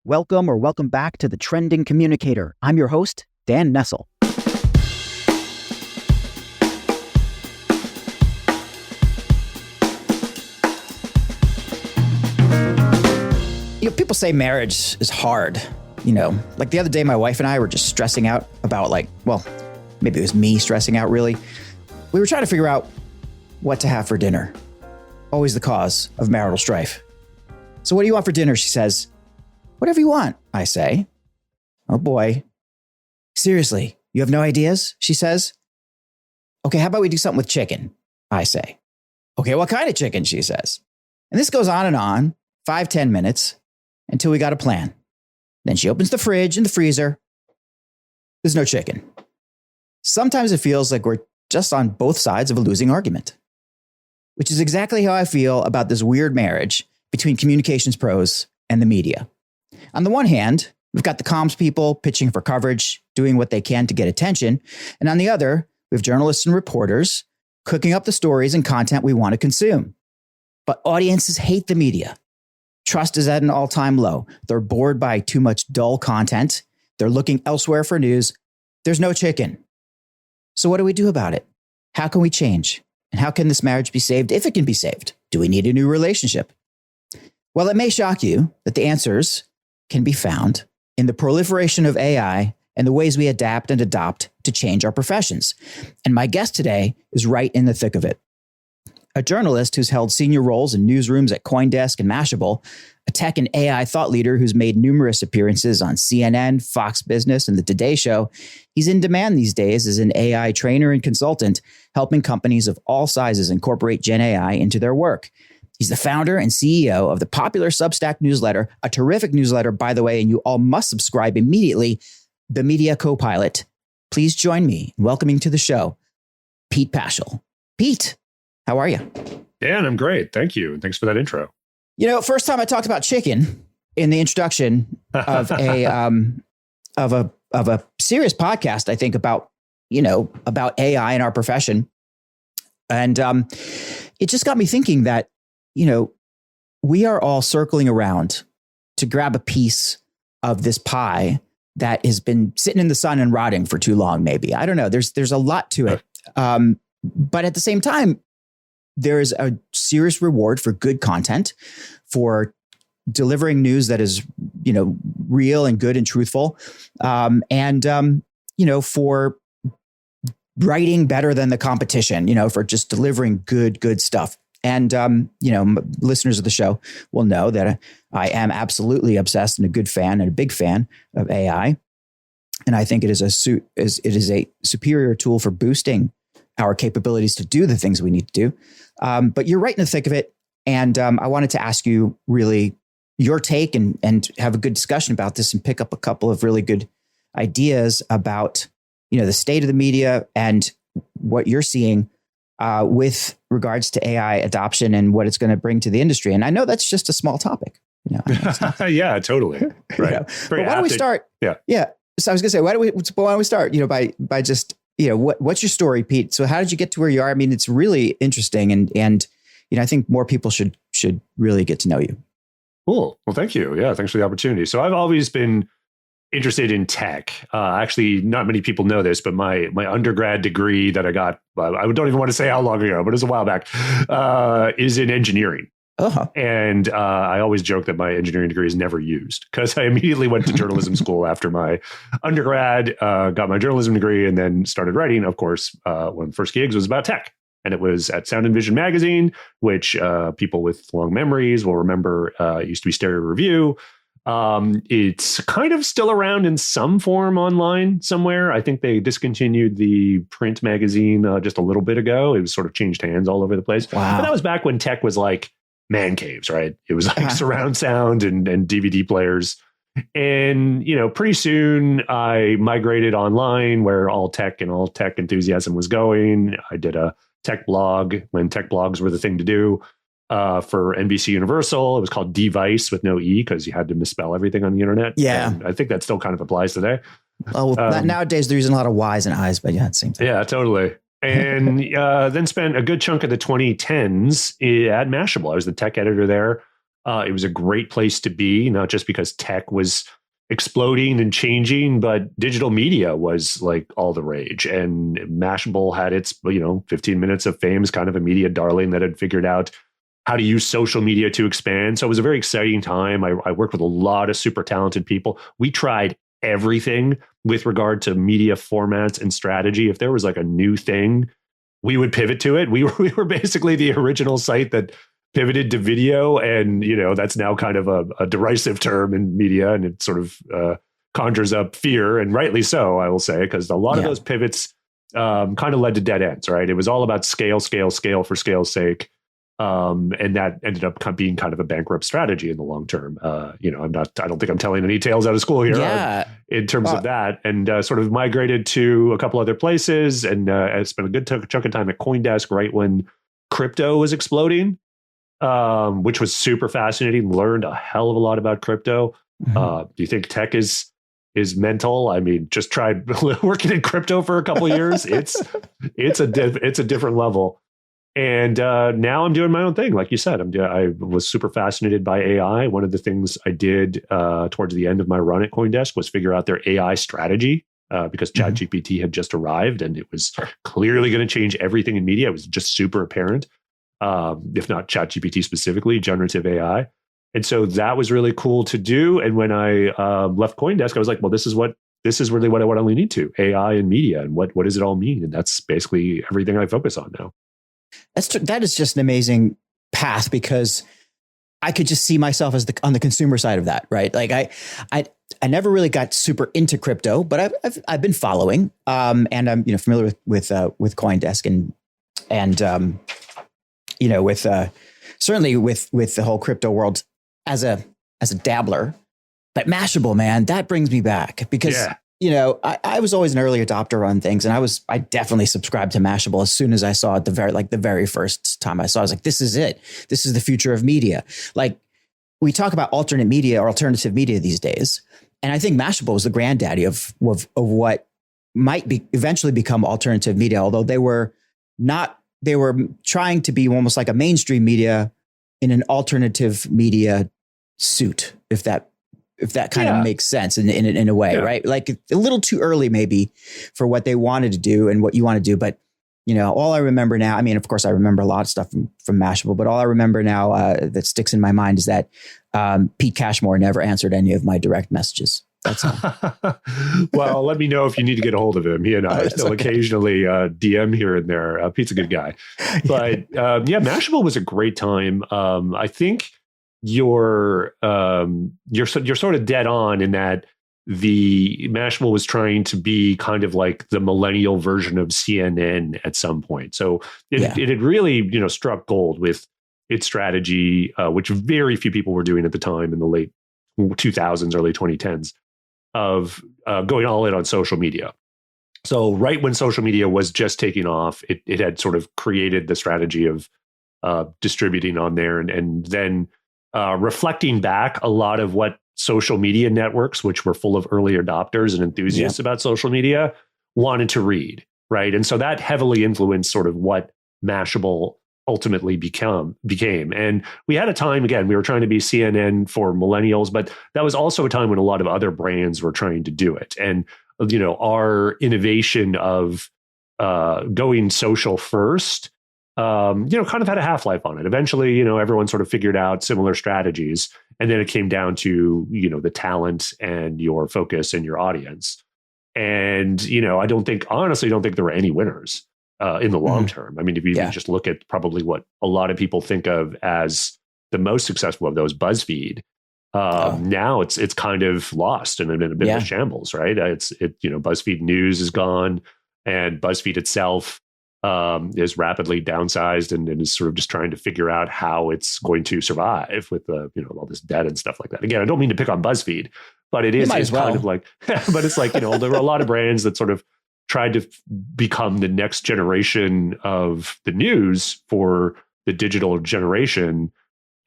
Welcome back to the Trending Communicator. I'm your host, Dan Nestle. People say marriage is hard. Like the other day, my wife and I were just stressing out about maybe it was me stressing out, really. We were trying to figure out what to have for dinner. Always the cause of marital strife. So what do you want for dinner? She says. Whatever you want, I say. Oh boy. Seriously, you have no ideas? She says. Okay, how about we do something with chicken? I say. Okay, what kind of chicken? She says. And this goes on and on, 5-10 minutes, until we got a plan. Then she opens the fridge and the freezer. There's no chicken. Sometimes it feels like we're just on both sides of a losing argument, which is exactly how I feel about this weird marriage between communications pros and the media. On the one hand, we've got the comms people pitching for coverage, doing what they can to get attention. And on the other, we have journalists and reporters cooking up the stories and content we want to consume. But audiences hate the media. Trust is at an all-time low. They're bored by too much dull content. They're looking elsewhere for news. There's no chicken. So what do we do about it? How can we change? And how can this marriage be saved if it can be saved? Do we need a new relationship? Well, it may shock you that the answers can be found in the proliferation of AI and the ways we adapt and adopt to change our professions. And my guest today is right in the thick of it. A journalist who's held senior roles in newsrooms at Coindesk and Mashable, a tech and AI thought leader who's made numerous appearances on CNN, Fox Business, and The Today Show. He's in demand these days as an AI trainer and consultant, helping companies of all sizes incorporate Gen AI into their work. He's the founder and CEO of the popular Substack newsletter, a terrific newsletter, by the way, and you all must subscribe immediately, the Media Copilot. Please join me in welcoming to the show, Pete Paschal. Pete, how are you? Dan, I'm great. Thank you. And thanks for that intro. First time I talked about chicken in the introduction of a serious podcast, I think about AI in our profession. And it just got me thinking that we are all circling around to grab a piece of this pie that has been sitting in the sun and rotting for too long, maybe. I don't know. There's a lot to it. But at the same time, there is a serious reward for good content, for delivering news that is, real and good and truthful. For writing better than the competition, for just delivering good stuff. And, listeners of the show will know that I am absolutely obsessed and a good fan and a big fan of AI. And I think it is a superior tool for boosting our capabilities to do the things we need to do. But you're right in the thick of it. And I wanted to ask you really your take and have a good discussion about this and pick up a couple of really good ideas about, the state of the media and what you're seeing with regards to AI adoption and what it's going to bring to the industry. And I know that's just a small topic. Yeah, totally. Right. But why don't we start? Yeah. So I was going to say, why don't we start, by just, what's your story, Pete? So how did you get to where you are? I mean, it's really interesting. And I think more people should really get to know you. Cool. Well, thank you. Yeah. Thanks for the opportunity. So I've always been interested in tech. Actually, not many people know this, but my undergrad degree that I got, I don't even want to say how long ago, but it was a while back, is in engineering. Uh-huh. And I always joke that my engineering degree is never used because I immediately went to journalism school after my undergrad, got my journalism degree, and then started writing. Of course, one of the first gigs was about tech. And it was at Sound and Vision magazine, which people with long memories will remember used to be Stereo Review. It's kind of still around in some form online somewhere. I think they discontinued the print magazine just a little bit ago. It was sort of changed hands all over the place. Wow. But that was back when tech was like man caves, right? It was like surround sound and DVD players. And, pretty soon I migrated online where all tech and all tech enthusiasm was going. I did a tech blog when tech blogs were the thing to do. For NBC Universal. It was called Device with no E because you had to misspell everything on the internet. Yeah. And I think that still kind of applies today. Oh, nowadays they're using a lot of Y's and I's, but yeah, it seems. Yeah, totally. And then spent a good chunk of the 2010s at Mashable. I was the tech editor there. It was a great place to be, not just because tech was exploding and changing, but digital media was like all the rage. And Mashable had its, 15 minutes of fame as kind of a media darling that had figured out how to use social media to expand. So it was a very exciting time. I worked with a lot of super talented people. We tried everything with regard to media formats and strategy. If there was like a new thing, we would pivot to it. We were basically the original site that pivoted to video. And, that's now kind of a derisive term in media. And it sort of conjures up fear, and rightly so, I will say, because a lot of those pivots kind of led to dead ends, right? It was all about scale for scale's sake. And that ended up being kind of a bankrupt strategy in the long term. I don't think I'm telling any tales out of school here in terms of that, and sort of migrated to a couple other places, and I spent a good chunk of time at CoinDesk right when crypto was exploding, which was super fascinating. Learned a hell of a lot about crypto. Do you think tech is mental? I mean, just tried working in crypto for a couple of years. It's a different level. And now I'm doing my own thing. Like you said, I was super fascinated by AI. One of the things I did towards the end of my run at CoinDesk was figure out their AI strategy because ChatGPT had just arrived and it was clearly going to change everything in media. It was just super apparent, if not ChatGPT specifically, generative AI. And so that was really cool to do. And when I left CoinDesk, I was like, well, this is really what I want to lean into, AI and media, and what does it all mean? And that's basically everything I focus on now. That is just an amazing path, because I could just see myself as on the consumer side of that, right? Like I never really got super into crypto, but I've been following, and I'm familiar with CoinDesk and with certainly with the whole crypto world as a dabbler. But Mashable, man, that brings me back because. Yeah. I was always an early adopter on things, and I definitely subscribed to Mashable as soon as I saw it. The very first time I saw it, I was like, this is it. This is the future of media. Like, we talk about alternate media or alternative media these days. And I think Mashable was the granddaddy of what might be eventually become alternative media, although they were trying to be almost like a mainstream media in an alternative media suit, if that kind of makes sense in a way, right? Like a little too early maybe for what they wanted to do and what you want to do. But, all I remember now, I mean, of course I remember a lot of stuff from Mashable, but all I remember now that sticks in my mind is that Pete Cashmore never answered any of my direct messages. That's all. Well, let me know if you need to get a hold of him. He and I still occasionally DM here and there. Pete's a good guy. But Mashable was a great time. I think you're sort of dead on in that the Mashable was trying to be kind of like the millennial version of CNN at some point. So it had really, struck gold with its strategy, which very few people were doing at the time in the late 2000s, early 2010s, of going all in on social media. So right when social media was just taking off, it had sort of created the strategy of distributing on there, and then reflecting back, a lot of what social media networks, which were full of early adopters and enthusiasts about social media, wanted to read, right? And so that heavily influenced sort of what Mashable ultimately became. And we had a time, again, we were trying to be CNN for millennials, but that was also a time when a lot of other brands were trying to do it. And, our innovation of going social first, kind of had a half-life on it. Eventually, everyone sort of figured out similar strategies. And then it came down to, the talent and your focus and your audience. And, I honestly don't think there were any winners in the long term. I mean, if you just look at probably what a lot of people think of as the most successful of those, BuzzFeed, now it's kind of lost and in a bit of a shambles, right? BuzzFeed News is gone, and BuzzFeed itself is rapidly downsized and is sort of just trying to figure out how it's going to survive with all this debt and stuff like that. Again, I don't mean to pick on BuzzFeed, but it is kind of like, but it's like, there were a lot of brands that sort of tried to become the next generation of the news for the digital generation.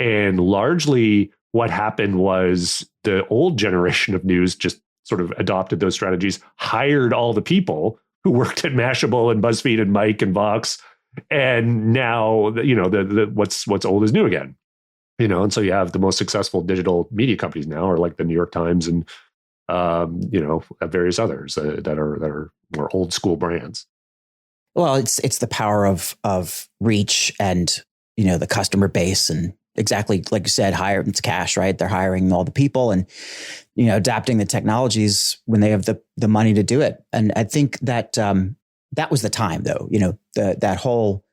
And largely what happened was the old generation of news just sort of adopted those strategies, hired all the people who worked at Mashable and BuzzFeed and Mike and Vox, and now what's old is new again. And so you have the most successful digital media companies now are like the New York Times and various others that are more old school brands. Well, it's the power of reach and, the customer base, and exactly like you said, it's cash, right? They're hiring all the people and, adapting the technologies when they have the money to do it. And I think that that was the time, though, that whole,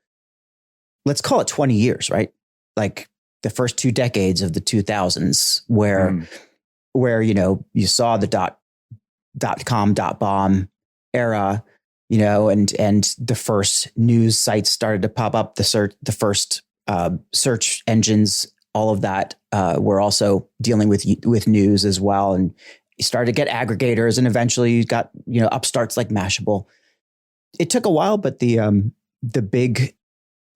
let's call it 20 years, right? Like the first 2 decades of the 2000s where, you saw the .com, .bomb era, and the first news sites started to pop up, the first search engines, all of that were also dealing with news as well. And you started to get aggregators, and eventually you got, upstarts like Mashable. It took a while, but the big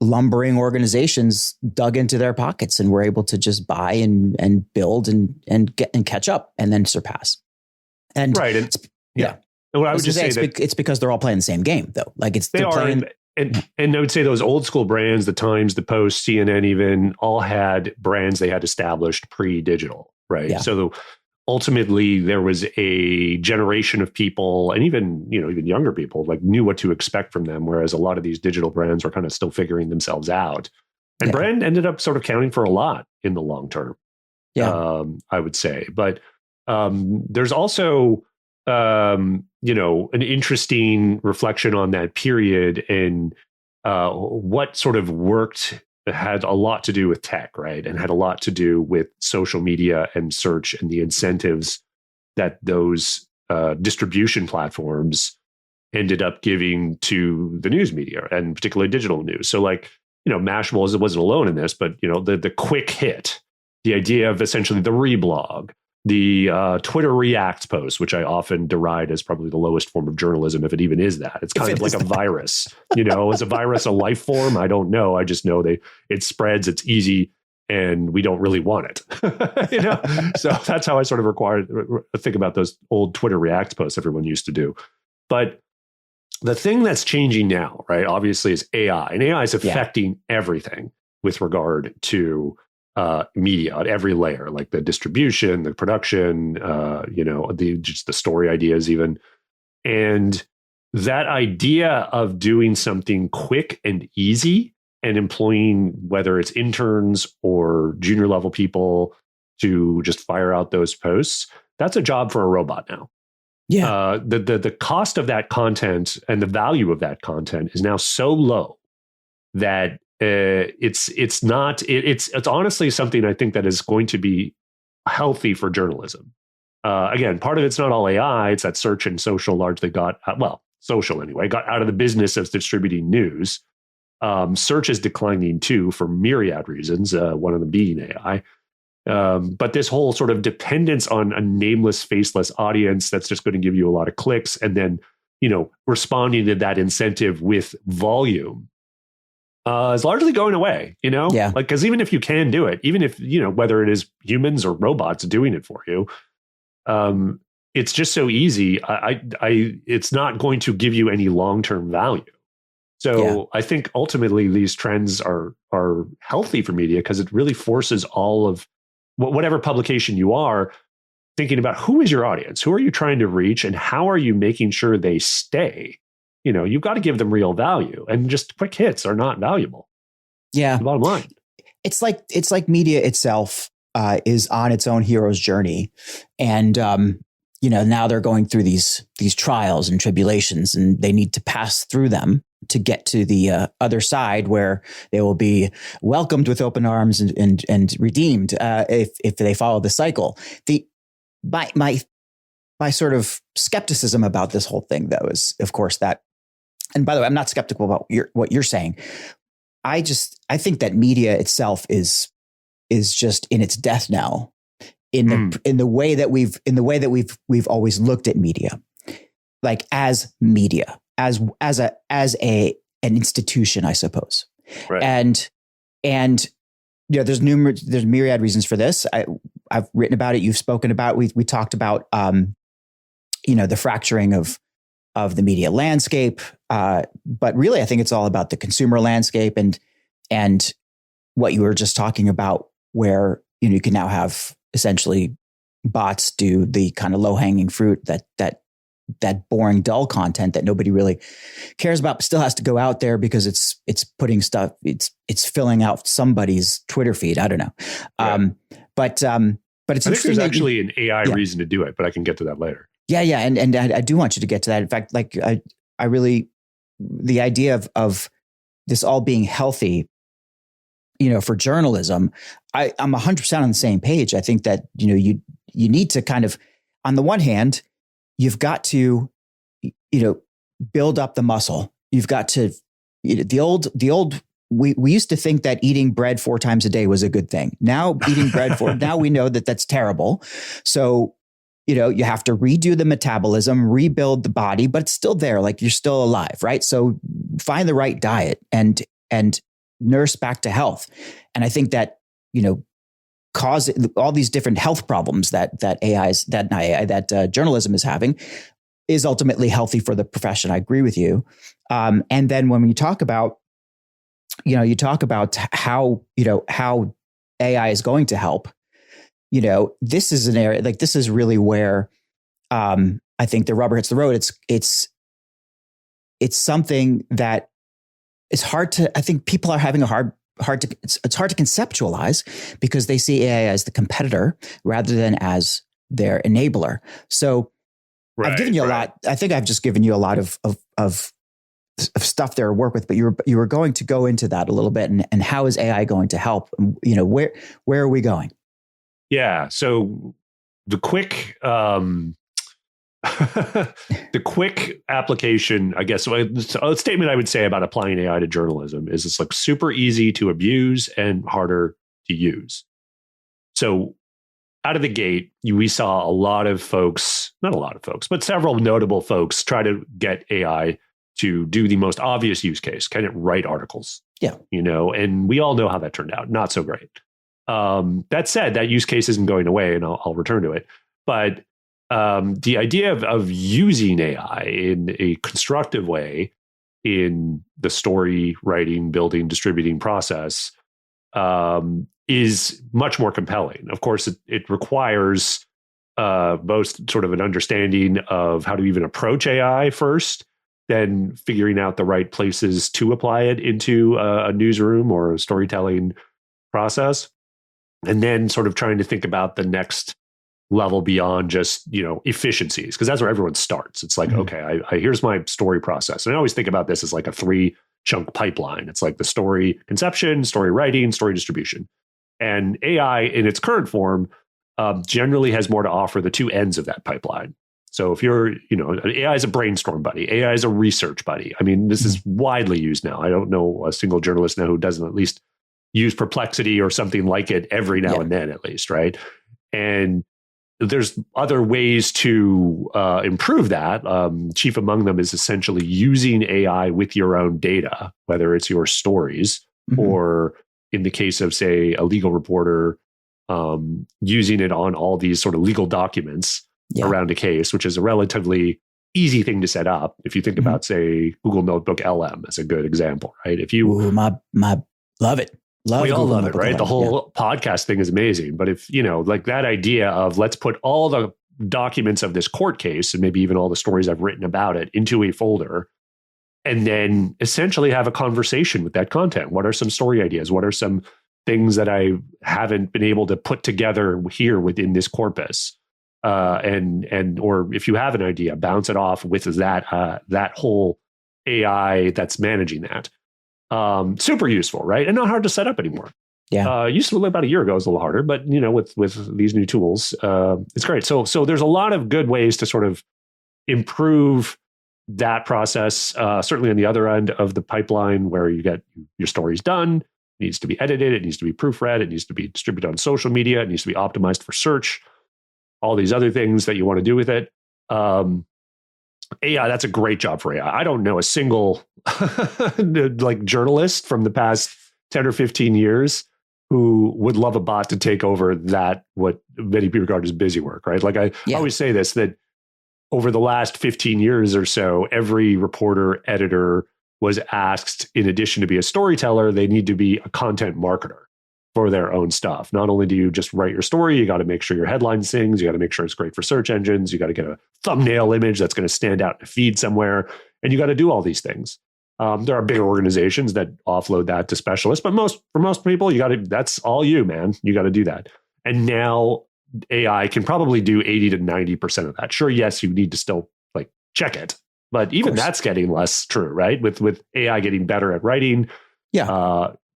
lumbering organizations dug into their pockets and were able to just buy and build and get and catch up and then surpass. And right. Yeah. And what I would just say it's because they're all playing the same game, though. Like they're playing. And I would say those old school brands, the Times, the Post, CNN, even all had brands they had established pre-digital, right? Yeah. So ultimately, there was a generation of people, and even younger people, like knew what to expect from them. Whereas a lot of these digital brands were kind of still figuring themselves out, and brand ended up sort of counting for a lot in the long term. Yeah, I would say, but there's also an interesting reflection on that period and what sort of worked. Had a lot to do with tech, right? And had a lot to do with social media and search and the incentives that those distribution platforms ended up giving to the news media and particularly digital news. So Mashable wasn't alone in this, but the quick hit, the idea of essentially the reblog, the Twitter React post, which I often deride as probably the lowest form of journalism, if it even is that. It's kind of like a virus. Is a virus a life form? I don't know. I just know it spreads, it's easy, and we don't really want it. So that's how I sort of think about those old Twitter React posts everyone used to do. But the thing that's changing now, right, obviously, is AI. And AI is affecting everything with regard to media at every layer, like the distribution, the production, just the story ideas even. And that idea of doing something quick and easy and employing, whether it's interns or junior level people to just fire out those posts, that's a job for a robot now. Yeah. The cost of that content and the value of that content is now so low that it's honestly something I think that is going to be healthy for journalism. Again, part of it's not all AI. It's that search and social largely got social anyway, got out of the business of distributing news. Search is declining too for myriad reasons, one of them being AI. But this whole sort of dependence on a nameless, faceless audience that's just going to give you a lot of clicks and then, responding to that incentive with volume is largely going away, Yeah. because even if you can do it, even if, whether it is humans or robots doing it for you, it's just so easy. It's not going to give you any long-term value. So I think ultimately these trends are healthy for media because it really forces all of whatever publication you are thinking about who is your audience, who are you trying to reach, and how are you making sure they stay? You've got to give them real value, and just quick hits are not valuable. Yeah. The bottom line. It's like media itself is on its own hero's journey. And, now they're going through these trials and tribulations, and they need to pass through them to get to the other side where they will be welcomed with open arms and redeemed if they follow the cycle. My sort of skepticism about this whole thing, though, is, of course, that. And by the way, I'm not skeptical about what you're saying. I think that media itself is just in its death now, in the way that we've always looked at media, like as media, as an institution, I suppose. Right. And there's myriad reasons for this. I've written about it. You've spoken about. We talked about the fracturing of the media landscape. But really, I think it's all about the consumer landscape and what you were just talking about where you can now have essentially bots do the kind of low hanging fruit that boring, dull content that nobody really cares about, but still has to go out there because it's putting stuff, it's filling out somebody's Twitter feed. I don't know. Yeah. But it's I think interesting. there's actually an AI reason to do it, but I can get to that later. Yeah. And I do want you to get to that. In fact, like I really, the idea of this all being healthy, for journalism, I'm 100% on the same page. I think that, you need to kind of, on the one hand, you've got to, build up the muscle. You've got to, the old, we used to think that eating bread 4 times a day was a good thing. Now now we know that that's terrible. So, you have to redo the metabolism, rebuild the body, but it's still there. Like you're still alive, right? So find the right diet and nurse back to health. And I think that, cause all these different health problems that journalism is having is ultimately healthy for the profession. I agree with you. And then when you talk about, how AI is going to help, this is an area, like this is really where I think the rubber hits the road. It's something that is hard to, I think people are having it's hard to conceptualize because they see AI as the competitor rather than as their enabler. So I've given you a lot. I think I've just given you a lot of stuff there to work with, but you were going to go into that a little bit and how is AI going to help? Where are we going? Yeah. So the quick, the quick application, I guess, a statement I would say about applying AI to journalism is it's like super easy to abuse and harder to use. So out of the gate, we saw not a lot of folks, but several notable folks try to get AI to do the most obvious use case. Can it write articles? Yeah. And we all know how that turned out. Not so great. That said, that use case isn't going away, and I'll return to it. But the idea of using AI in a constructive way in the story writing, building, distributing process is much more compelling. Of course, it requires both sort of an understanding of how to even approach AI first, then figuring out the right places to apply it into a newsroom or a storytelling process, and then sort of trying to think about the next level beyond just, efficiencies, because that's where everyone starts. It's like, okay, here's my story process. And I always think about this as like a 3-chunk pipeline. It's like the story conception, story writing, story distribution. And AI in its current form generally has more to offer the 2 ends of that pipeline. So if you're, AI is a brainstorm buddy, AI is a research buddy. I mean, this is widely used now. I don't know a single journalist now who doesn't at least use Perplexity or something like it every now and then, at least, right? And there's other ways to improve that. Chief among them is essentially using AI with your own data, whether it's your stories or in the case of, say, a legal reporter, using it on all these sort of legal documents around a case, which is a relatively easy thing to set up. If you think about, say, Google Notebook LM as a good example, right? If you love it. We all love it, right? The whole podcast thing is amazing. But if, like that idea of let's put all the documents of this court case and maybe even all the stories I've written about it into a folder and then essentially have a conversation with that content. What are some story ideas? What are some things that I haven't been able to put together here within this corpus? Or if you have an idea, bounce it off with that whole AI that's managing that. Super useful, right? And not hard to set up anymore. Yeah. Used to about a year ago, it was a little harder, but with these new tools, it's great. So there's a lot of good ways to sort of improve that process. Certainly on the other end of the pipeline, where you get your stories done, it needs to be edited, it needs to be proofread, it needs to be distributed on social media, it needs to be optimized for search, all these other things that you want to do with it. AI, that's a great job for AI. I don't know a single journalist from the past 10 or 15 years who would love a bot to take over that, what many people regard as busy work, right? Like I always say this, that over the last 15 years or so, every reporter, editor was asked, in addition to be a storyteller, they need to be a content marketer. for their own stuff. Not only do you just write your story, you got to make sure your headline sings, you got to make sure it's great for search engines, you got to get a thumbnail image that's going to stand out in a feed somewhere, and you got to do all these things. There are bigger organizations that offload that to specialists, but for most people, that's all you, man. You got to do that. And now AI can probably do 80 to 90% of that. Sure, yes, you need to still like check it, but even that's getting less true, right? With AI getting better at writing,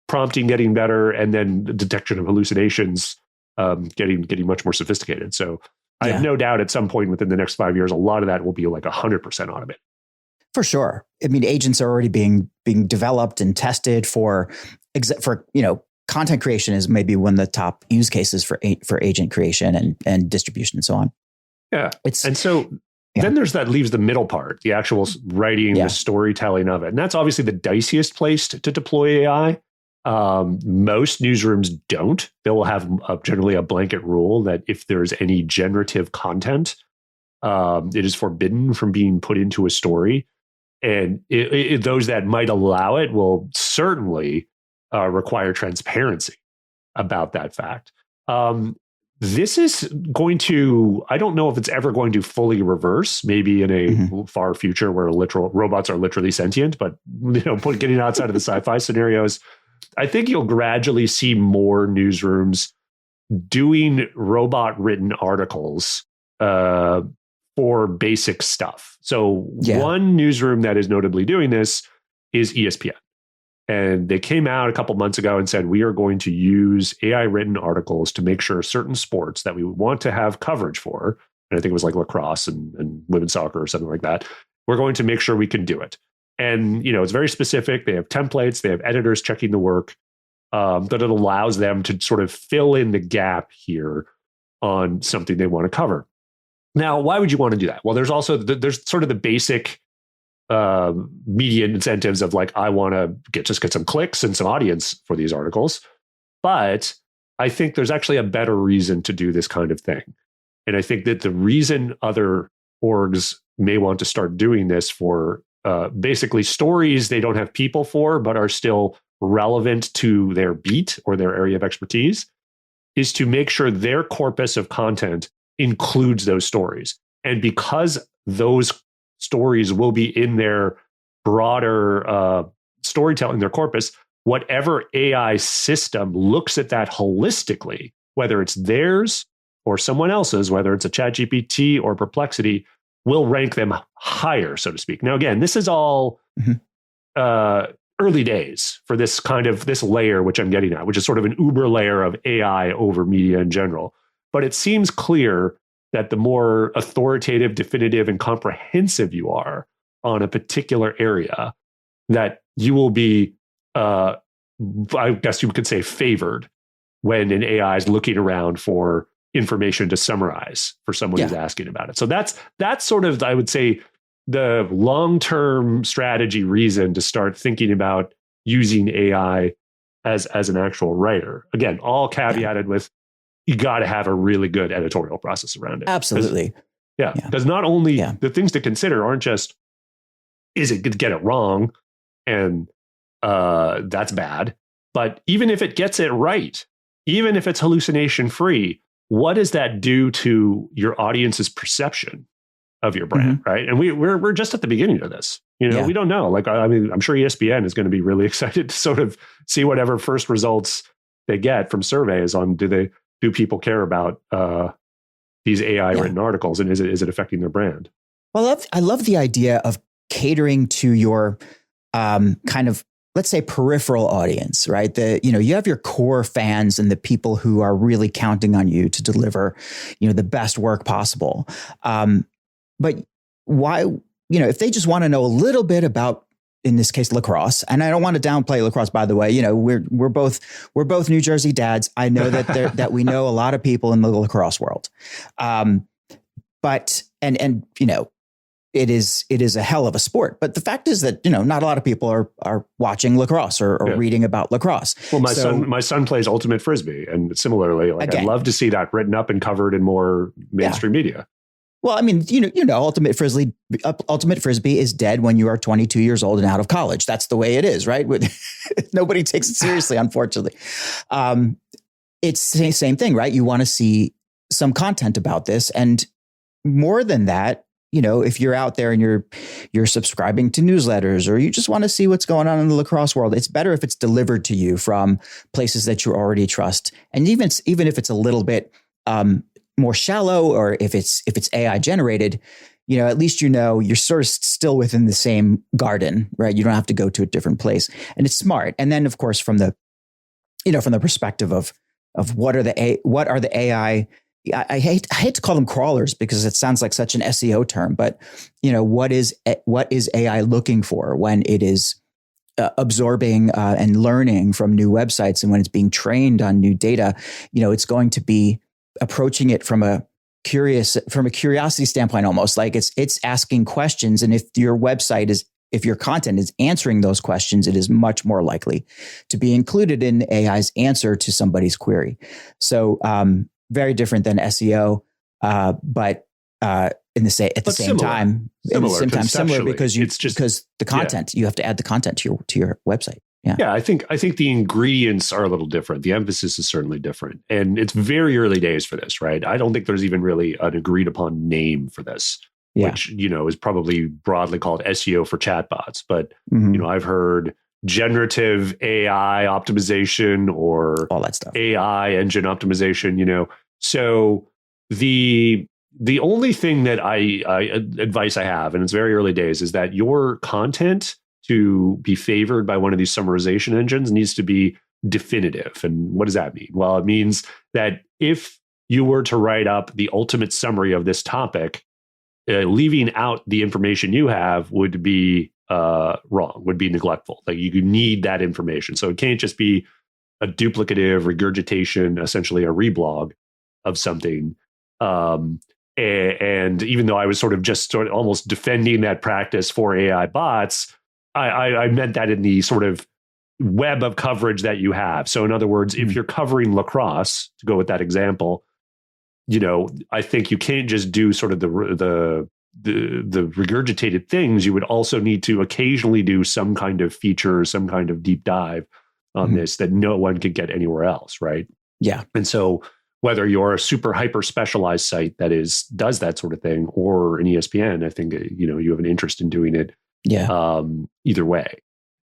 prompting getting better, and then the detection of hallucinations getting much more sophisticated. So I have no doubt at some point within the next 5 years, a lot of that will be like 100% automated. For sure. I mean, agents are already being developed and tested for content creation is maybe one of the top use cases for agent creation and distribution and so on. Yeah. Then leaves the middle part, the actual writing, the storytelling of it. And that's obviously the diciest place to deploy AI. Most newsrooms don't. They will have generally a blanket rule that if there's any generative content, it is forbidden from being put into a story. And those that might allow it will certainly require transparency about that fact. This is going to, I don't know if it's ever going to fully reverse, maybe in a far future where robots are literally sentient, but getting outside of the sci-fi scenarios, I think you'll gradually see more newsrooms doing robot written articles for basic stuff. So one newsroom that is notably doing this is ESPN. And they came out a couple months ago and said, we are going to use AI written articles to make sure certain sports that we want to have coverage for, and I think it was like lacrosse and women's soccer or something like that, we're going to make sure we can do it. And, it's very specific. They have templates, they have editors checking the work, that it allows them to sort of fill in the gap here on something they want to cover. Now, why would you want to do that? Well, there's sort of the basic media incentives of like, I want to get some clicks and some audience for these articles. But I think there's actually a better reason to do this kind of thing. And I think that the reason other orgs may want to start doing this for basically stories they don't have people for, but are still relevant to their beat or their area of expertise, is to make sure their corpus of content includes those stories. And because those stories will be in their broader storytelling, their corpus, whatever AI system looks at that holistically, whether it's theirs or someone else's, whether it's a ChatGPT or Perplexity, will rank them higher, so to speak. Now, again, this is all early days for this layer, which I'm getting at, which is sort of an uber layer of AI over media in general. But it seems clear that the more authoritative, definitive, and comprehensive you are on a particular area, that you will be, I guess you could say, favored when an AI is looking around for information to summarize for someone who's asking about it. So that's sort of, I would say, the long-term strategy reason to start thinking about using AI as an actual writer. Again, all caveated with, you got to have a really good editorial process around it. Absolutely. Because not only the things to consider aren't just, is it going to get it wrong? And that's bad. But even if it gets it right, even if it's hallucination free, what does that do to your audience's perception of your brand, right? And we're just at the beginning of this. We don't know. Like, I mean, I'm sure ESPN is going to be really excited to sort of see whatever first results they get from surveys on do people care about these AI written articles, and is it affecting their brand? Well, I love the idea of catering to your kind of, let's say, peripheral audience, right? You have your core fans and the people who are really counting on you to deliver, the best work possible. But why, if they just want to know a little bit about, in this case, lacrosse, and I don't want to downplay lacrosse, by the way, we're both New Jersey dads. I know that we know a lot of people in the lacrosse world. But it is a hell of a sport. But the fact is that, not a lot of people are watching lacrosse or reading about lacrosse. Well, my son plays ultimate frisbee, and similarly, I'd love to see that written up and covered in more mainstream media. Well, I mean, ultimate frisbee is dead when you are 22 years old and out of college. That's the way it is, right? Nobody takes it seriously, unfortunately. It's the same thing, right? You want to see some content about this, and more than that, if you're out there and you're subscribing to newsletters, or you just want to see what's going on in the lacrosse world, it's better if it's delivered to you from places that you already trust, and even if it's a little bit more shallow, or if it's AI generated, at least you're sort of still within the same garden, right? You don't have to go to a different place, and it's smart. And then, of course, from the perspective of what are the AI. I hate to call them crawlers because it sounds like such an SEO term, but what is AI looking for when it is absorbing and learning from new websites, and when it's being trained on new data? It's going to be approaching it from a curiosity standpoint, almost like it's asking questions. And if your content is answering those questions, it is much more likely to be included in AI's answer to somebody's query. So very different than SEO, but at the same time, similar because because the content, you have to add the content to your website. Yeah, I think the ingredients are a little different. The emphasis is certainly different, and it's very early days for this, right? I don't think there's even really an agreed upon name for this, which is probably broadly called SEO for chatbots. But I've heard generative AI optimization or all that stuff, AI engine optimization. So the only thing that advice I have, and it's very early days, is that your content to be favored by one of these summarization engines needs to be definitive. And what does that mean? Well, it means that if you were to write up the ultimate summary of this topic, leaving out the information you have would be wrong, would be neglectful. Like, you need that information. So it can't just be a duplicative regurgitation, essentially a reblog of something. And even though I was sort of almost defending that practice for AI bots, I meant that in the sort of web of coverage that you have. So in other words, if you're covering lacrosse, to go with that example, I think you can't just do sort of the regurgitated things. You would also need to occasionally do some kind of feature, some kind of deep dive on this that no one could get anywhere else, right? Yeah. And so whether you're a super hyper specialized site that does that sort of thing, or an ESPN, I think you have an interest in doing it. Yeah. Either way.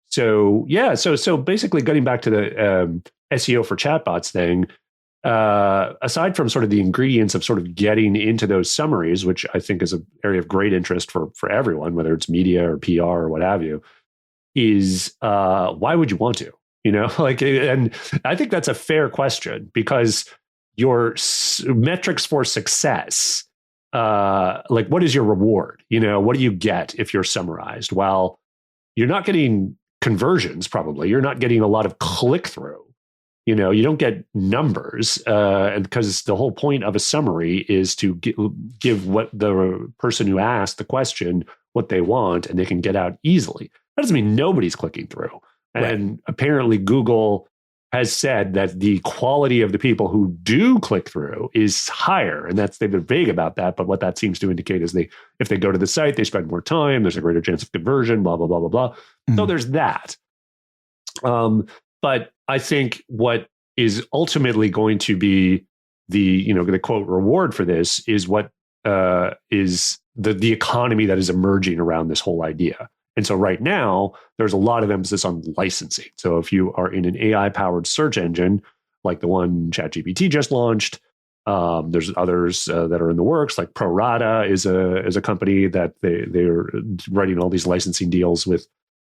So so basically, getting back to the SEO for chatbots thing, aside from sort of the ingredients of sort of getting into those summaries, which I think is an area of great interest for everyone, whether it's media or PR or what have you, is why would you want to? And I think that's a fair question, because your metrics for success, like, what is your reward? What do you get if you're summarized? Well, you're not getting conversions, probably. You're not getting a lot of click through. You don't get numbers, and because the whole point of a summary is to give what the person who asked the question what they want, and they can get out easily. That doesn't mean nobody's clicking through. And apparently Google has said that the quality of the people who do click through is higher. And they've been vague about that. But what that seems to indicate is if they go to the site, they spend more time, there's a greater chance of conversion, blah, blah, blah, blah, blah. Mm-hmm. So there's that. But I think what is ultimately going to be the quote reward for this is what is the economy that is emerging around this whole idea. And so right now, there's a lot of emphasis on licensing. So if you are in an AI-powered search engine, like the one ChatGPT just launched, there's others that are in the works, like ProRata is a company that they're writing all these licensing deals with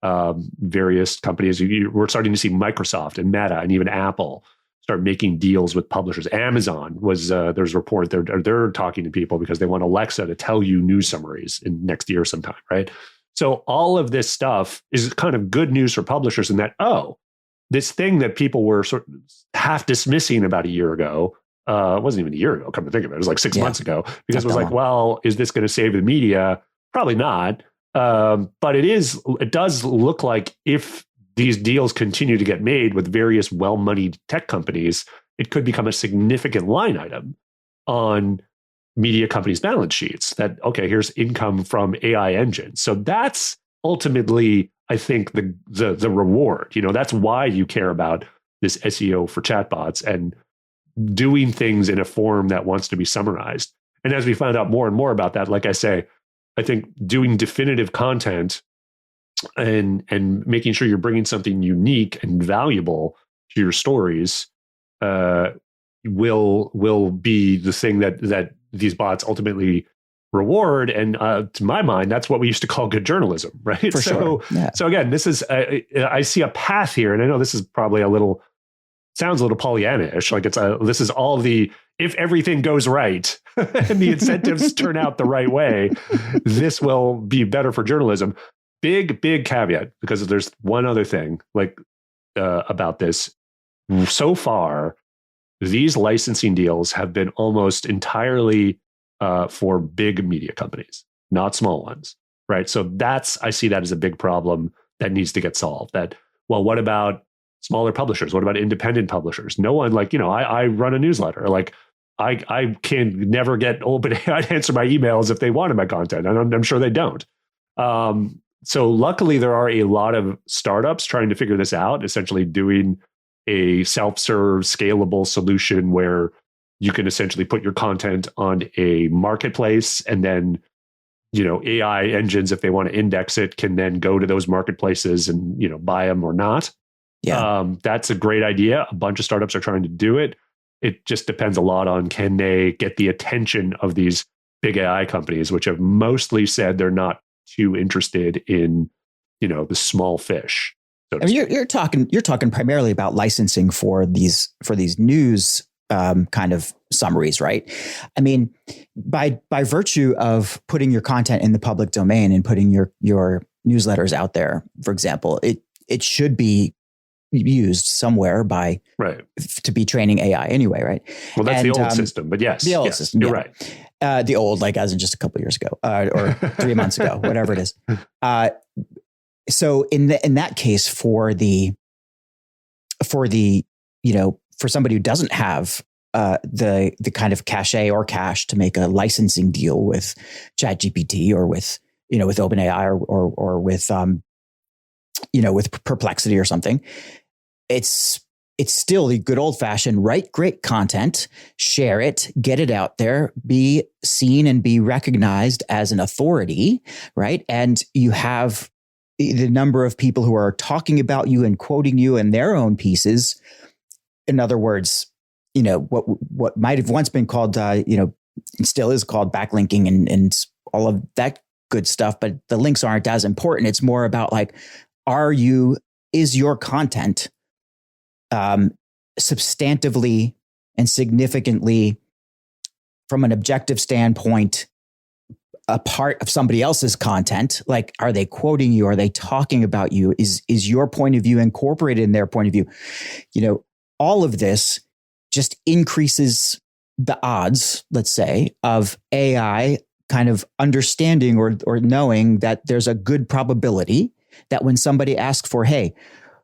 various companies. We're starting to see Microsoft and Meta and even Apple start making deals with publishers. Amazon there's a report they're talking to people because they want Alexa to tell you news summaries in next year sometime, right? So all of this stuff is kind of good news for publishers in that, this thing that people were sort of half dismissing about a year ago, it wasn't even a year ago, come to think of it. It was like 6 months ago, because it was like, well, is this going to save the media? Probably not. But it does look like if these deals continue to get made with various well-moneyed tech companies, it could become a significant line item on media companies' balance sheets that, okay, here's income from AI engines. So that's ultimately, I think, the reward. That's why you care about this SEO for chatbots and doing things in a form that wants to be summarized. And as we find out more and more about that, like I say, I think doing definitive content and making sure you're bringing something unique and valuable to your stories will be the thing that these bots ultimately reward. And to my mind, that's what we used to call good journalism, right? For sure. Yeah. So again, this is I see a path here, and I know this is probably sounds a little Pollyanna-ish. Like this is all if everything goes right and the incentives turn out the right way, this will be better for journalism. Big caveat, because there's one other thing about this. So far, these licensing deals have been almost entirely for big media companies, not small ones, right? So I see that as a big problem that needs to get solved. What about smaller publishers? What about independent publishers? No one, I run a newsletter. I can never get OpenAI to answer my emails if they wanted my content, and I'm sure they don't. So luckily, there are a lot of startups trying to figure this out, essentially doing a self-serve, scalable solution where you can essentially put your content on a marketplace, and then AI engines, if they want to index it, can then go to those marketplaces and buy them or not. Yeah. That's a great idea. A bunch of startups are trying to do it. It just depends a lot on, can they get the attention of these big AI companies, which have mostly said they're not too interested in, the small fish. So I mean, you're talking primarily about licensing for these news kind of summaries, right? I mean, by virtue of putting your content in the public domain and putting your newsletters out there, for example, it should be used somewhere to be training AI anyway, right? Well, that's the old system, but yes, the old system. You're right. The old, as in just a couple of years ago, or 3 months ago, whatever it is. So in that case, for somebody who doesn't have the kind of cachet or cash to make a licensing deal with ChatGPT or with OpenAI or with with perplexity or something, it's still the good old fashioned write great content, share it, get it out there, be seen and be recognized as an authority, right? And you have the number of people who are talking about you and quoting you in their own pieces. In other words, what might have once been called, still is called backlinking and all of that good stuff, but the links aren't as important. It's more about is your content substantively and significantly, from an objective standpoint, a part of somebody else's content? Are they quoting you? Are they talking about you? Is your point of view incorporated in their point of view? All of this just increases the odds, let's say, of AI kind of understanding or knowing that there's a good probability that when somebody asks for, hey,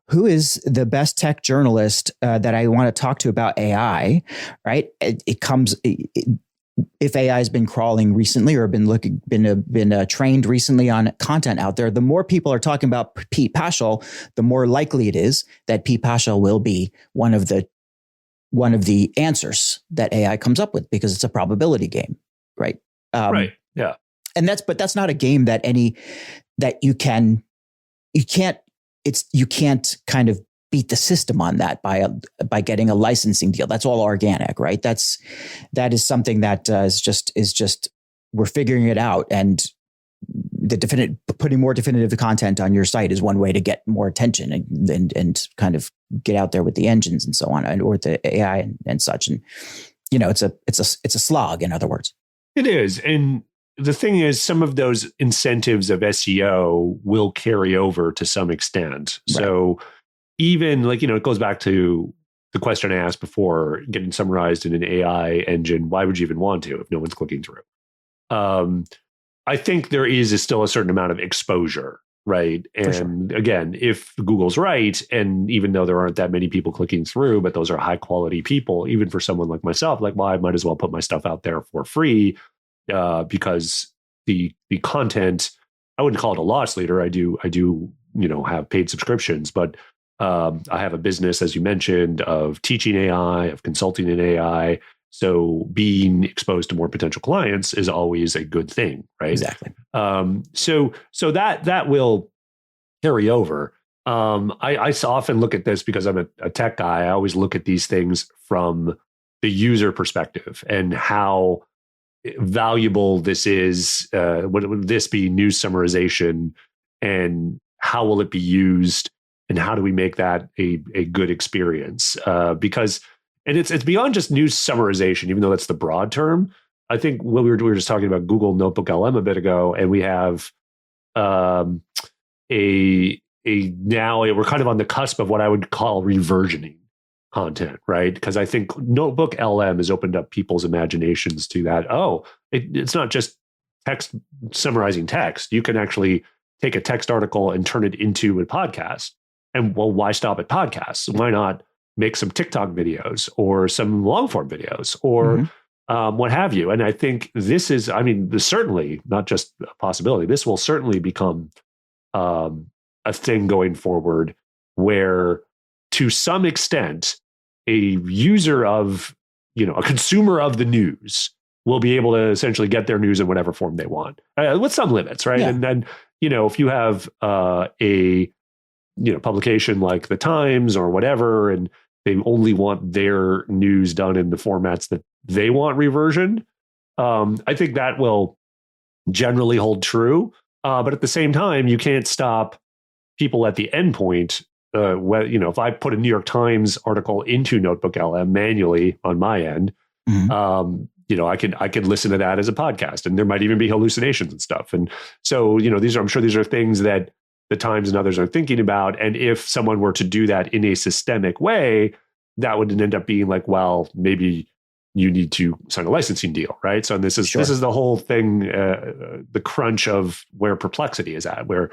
who is the best tech journalist that I want to talk to about AI, right? If AI has been crawling recently or been trained recently on content out there, the more people are talking about Pete Paschal, the more likely it is that Pete Paschal will be one of the answers that AI comes up with, because it's a probability game, right? Right. Yeah. And that's not a game that you can't kind of beat the system on that by getting a licensing deal. That's all organic, right? That is something that is just we're figuring it out, and putting more definitive content on your site is one way to get more attention and kind of get out there with the engines and so on, or with the AI and such. And it's a slog, in other words. It is. And the thing is, some of those incentives of SEO will carry over to some extent. Right. So even it goes back to the question I asked before, getting summarized in an AI engine. Why would you even want to if no one's clicking through? I think there is still a certain amount of exposure, right? And again, if Google's right, and even though there aren't that many people clicking through, but those are high quality people, even for someone like myself, I might as well put my stuff out there for free because the content, I wouldn't call it a loss leader. I do have paid subscriptions, but I have a business, as you mentioned, of teaching AI, of consulting in AI. So being exposed to more potential clients is always a good thing, right? Exactly. So that will carry over. I often look at this because I'm a tech guy. I always look at these things from the user perspective and how valuable this is. Would this be news summarization, and how will it be used, and how do we make that a good experience? Because it's beyond just news summarization, even though that's the broad term. I think what we were just talking about Google Notebook LM a bit ago, and we have now we're kind of on the cusp of what I would call reversioning content, right? Because I think Notebook LM has opened up people's imaginations to that. Oh, it's not just text summarizing text. You can actually take a text article and turn it into a podcast. And well, why stop at podcasts? Why not make some TikTok videos or some long form videos or what have you? And I think this is, certainly not just a possibility. This will certainly become a thing going forward where, to some extent, a user of, a consumer of the news will be able to essentially get their news in whatever form they want, with some limits, right? Yeah. And then, if you have a publication like the Times or whatever, and they only want their news done in the formats that they want reversioned, I think that will generally hold true. But at the same time, you can't stop people at the endpoint. If I put a New York Times article into Notebook LM manually on my end, I could listen to that as a podcast, and there might even be hallucinations and stuff. And so, I'm sure these are things that the Times and others are thinking about. And if someone were to do that in a systemic way, that would end up being like, well, maybe you need to sign a licensing deal, right? So this is the whole thing, the crunch of where Perplexity is at, where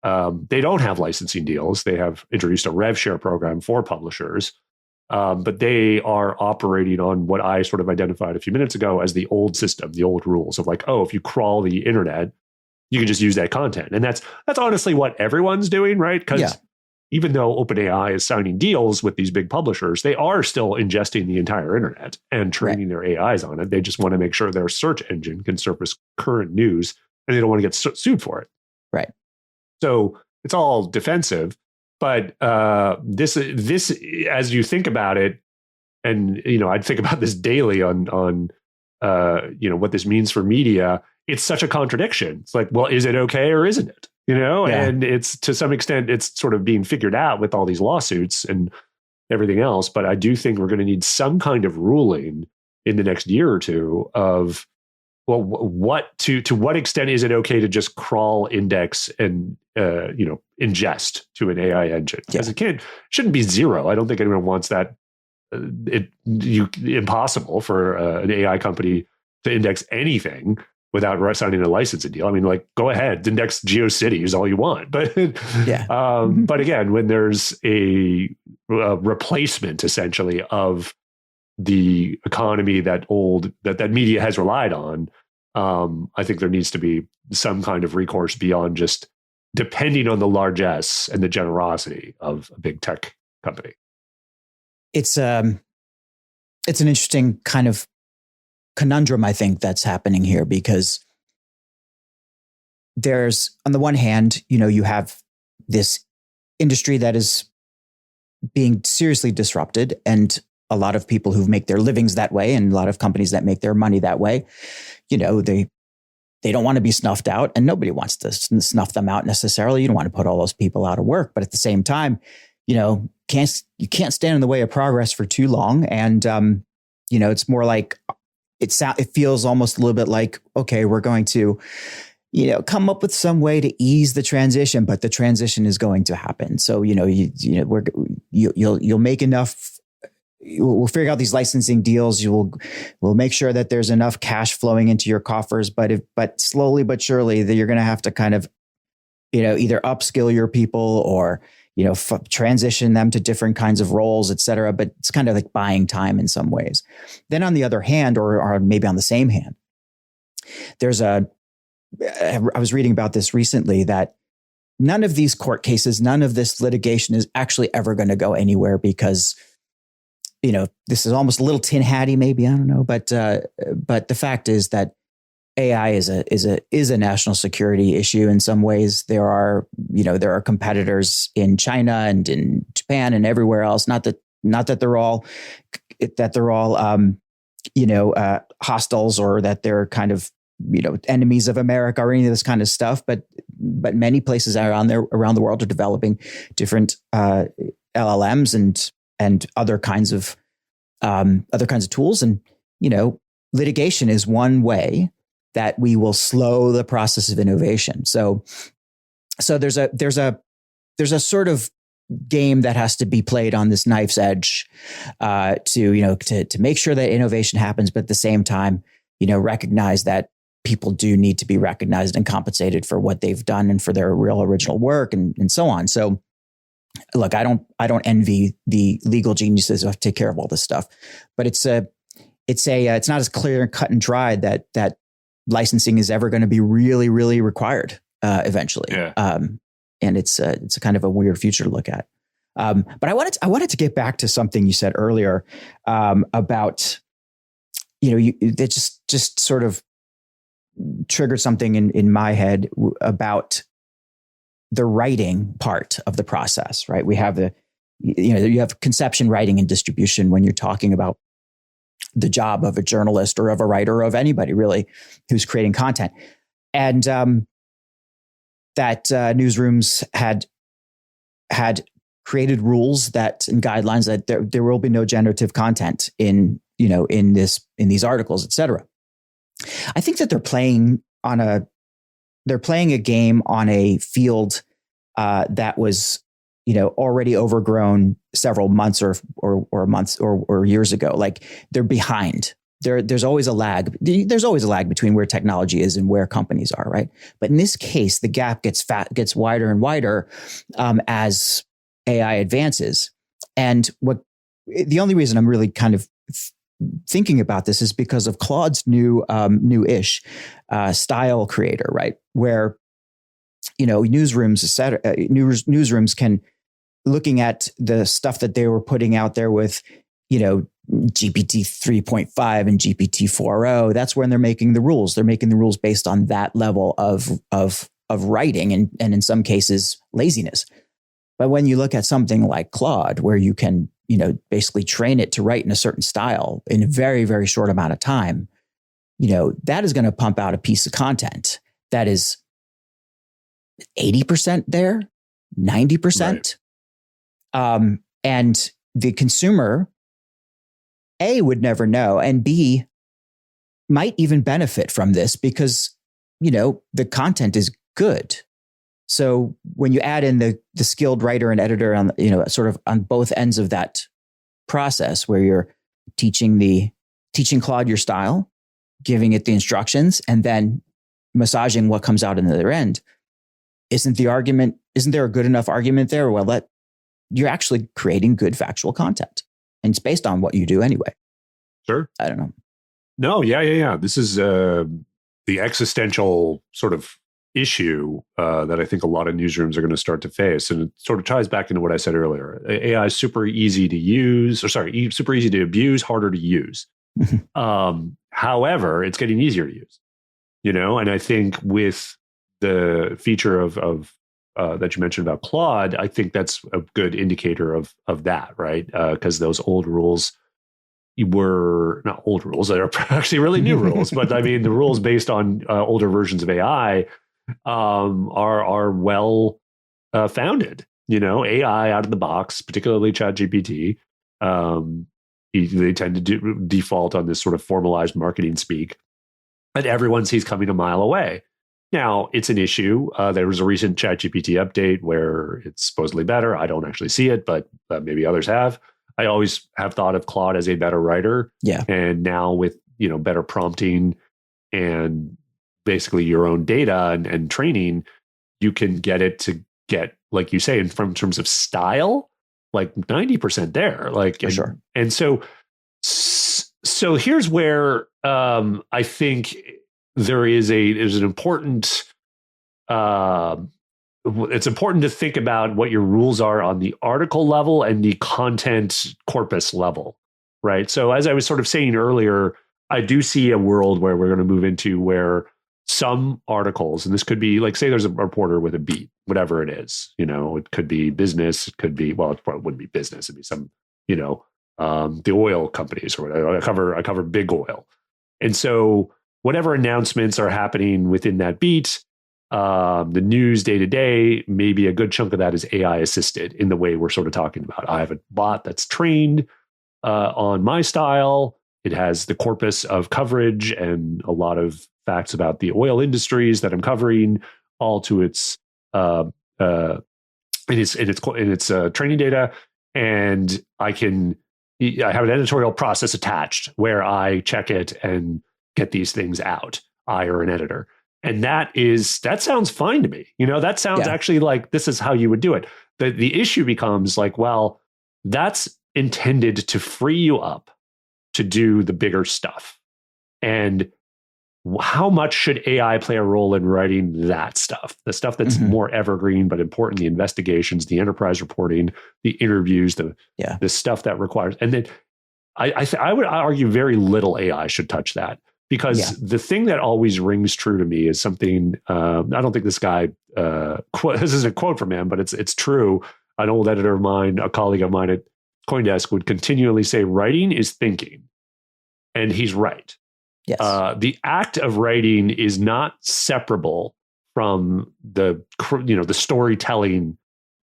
they don't have licensing deals. They have introduced a rev share program for publishers, but they are operating on what I sort of identified a few minutes ago as the old system, the old rules of like, oh, if you crawl the internet, you can just use that content. And that's honestly what everyone's doing, right? Because even though OpenAI is signing deals with these big publishers, they are still ingesting the entire internet and training their AIs on it. They just want to make sure their search engine can surface current news, and they don't want to get sued for it. Right. So it's all defensive. But this, as you think about it, and I'd think about this daily on what this means for media. It's such a contradiction. It's like, well, is it okay or isn't it? And it's, to some extent, it's sort of being figured out with all these lawsuits and everything else. But I do think we're going to need some kind of ruling in the next year or two of, well, to what extent is it okay to just crawl, index, and ingest to an AI engine? Because it shouldn't be zero. I don't think anyone wants that. Impossible for an AI company to index anything without signing a licensing deal. I mean, like, go ahead, index GeoCities all you want. But but again, when there's a replacement essentially of the economy that media has relied on, I think there needs to be some kind of recourse beyond just depending on the largesse and the generosity of a big tech company. It's an interesting kind of conundrum, I think, that's happening here, because there's, on the one hand, you have this industry that is being seriously disrupted, and a lot of people who make their livings that way, and a lot of companies that make their money that way, they don't want to be snuffed out, and nobody wants to snuff them out necessarily. You don't want to put all those people out of work, but at the same time, you can't stand in the way of progress for too long. And it's more like it feels almost a little bit like, okay, we're going to come up with some way to ease the transition, but the transition is going to happen. So you'll make enough. We'll figure out these licensing deals. We'll make sure that there's enough cash flowing into your coffers, but slowly but surely that you're going to have to kind of either upskill your people or transition them to different kinds of roles, et cetera. But it's kind of like buying time in some ways. Then on the other hand, or maybe on the same hand, I was reading about this recently, that none of these court cases, none of this litigation is actually ever going to go anywhere because, this is almost a little tin hatty, maybe, I don't know. But the fact is that AI is a national security issue in some ways. There are competitors in China and in Japan and everywhere else. Not that they're all hostiles, or that they're kind of, enemies of America or any of this kind of stuff. But many places around the world are developing different LLMs and other kinds of tools. And, litigation is one way that we will slow the process of innovation. So there's a sort of game that has to be played on this knife's edge to make sure that innovation happens, but at the same time, recognize that people do need to be recognized and compensated for what they've done and for their real original work and so on. So look, I don't envy the legal geniuses who have to take care of all this stuff, but it's not as clear and cut and dried that licensing is ever going to be really, really required eventually. Yeah. And it's a kind of a weird future to look at. But I wanted to get back to something you said earlier about, that just sort of triggered something in my head about the writing part of the process, right? We have you have conception, writing, and distribution when you're talking about the job of a journalist or of a writer or of anybody really who's creating content. And that Newsrooms had created rules and guidelines that there will be no generative content in these articles, et cetera. I think that they're playing a game on a field that was, already overgrown several months or years ago. Like, they're behind. There's always a lag. There's always a lag between where technology is and where companies are, right? But in this case, the gap gets wider and wider as AI advances. And the only reason I'm really kind of thinking about this is because of Claude's new-ish style creator, right? Where, newsrooms, et cetera, newsrooms can, looking at the stuff that they were putting out there with, GPT 3.5 and GPT 4.0, that's when they're making the rules. They're making the rules based on that level of writing and in some cases laziness. But when you look at something like Claude, where you can, basically train it to write in a certain style in a very, very short amount of time, that is going to pump out a piece of content that is 80% there, 90%. Right. And the consumer, A, would never know, and B, might even benefit from this because, the content is good. So when you add in the skilled writer and editor on, sort of on both ends of that process, where you're teaching Claude your style, giving it the instructions, and then massaging what comes out in the other end, isn't there a good enough argument there? Well, you're actually creating good factual content, and it's based on what you do anyway. Sure. I don't know. No. Yeah. This is the existential sort of issue that I think a lot of newsrooms are going to start to face. And it sort of ties back into what I said earlier. AI is super easy to use, super easy to abuse, harder to use. However, it's getting easier to use, and I think with the feature of that you mentioned about Claude, I think that's a good indicator of that, right? Because those old rules were not old rules; they're actually really new rules. But I mean, the rules based on older versions of AI are well founded. AI out of the box, particularly ChatGPT, they tend to default on this sort of formalized marketing speak that everyone sees coming a mile away. Now, it's an issue. There was a recent ChatGPT update where it's supposedly better. I don't actually see it, but maybe others have. I always have thought of Claude as a better writer. Yeah. And now with, better prompting and basically your own data and training, you can get it to get, like you say, in terms of style, like 90% there. Like, for sure. And so here's where I think there's an important, it's important to think about what your rules are on the article level and the content corpus level, right? So as I was sort of saying earlier, I do see a world where we're going to move into where some articles, and this could be like, say there's a reporter with a beat, whatever it is, it could be business, it could be, well, it probably wouldn't be business, it'd be some, the oil companies or whatever. I cover big oil. And so whatever announcements are happening within that beat, the news day to day, maybe a good chunk of that is AI assisted in the way we're sort of talking about. I have a bot that's trained on my style. It has the corpus of coverage and a lot of facts about the oil industries that I'm covering, all to its training data, and I have an editorial process attached where I check it and get these things out. I or an editor. And that sounds fine to me. That sounds actually like this is how you would do it. The issue becomes like, well, that's intended to free you up to do the bigger stuff. And how much should AI play a role in writing that stuff? The stuff that's more evergreen but important, the investigations, the enterprise reporting, the interviews, the stuff that requires. And then I would argue very little AI should touch that. Because the thing that always rings true to me is something, I don't think this guy, this is a quote from him, but it's true. An old editor of mine, a colleague of mine at Coindesk would continually say, writing is thinking. And he's right. Yes. The act of writing is not separable from the storytelling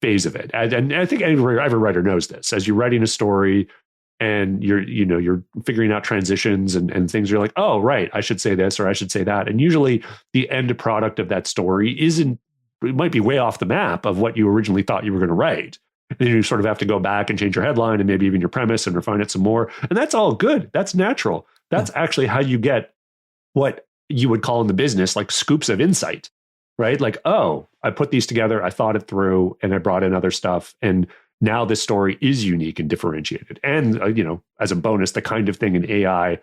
phase of it. And I think every writer knows this. As you're writing a story, and you're figuring out transitions and things. You're like, oh, right, I should say this or I should say that. And usually the end product of that story it might be way off the map of what you originally thought you were going to write. And then you sort of have to go back and change your headline and maybe even your premise and refine it some more. And that's all good. That's natural. That's actually how you get what you would call in the business like scoops of insight, right? Like, oh, I put these together, I thought it through, and I brought in other stuff. And now this story is unique and differentiated. And, as a bonus, the kind of thing an AI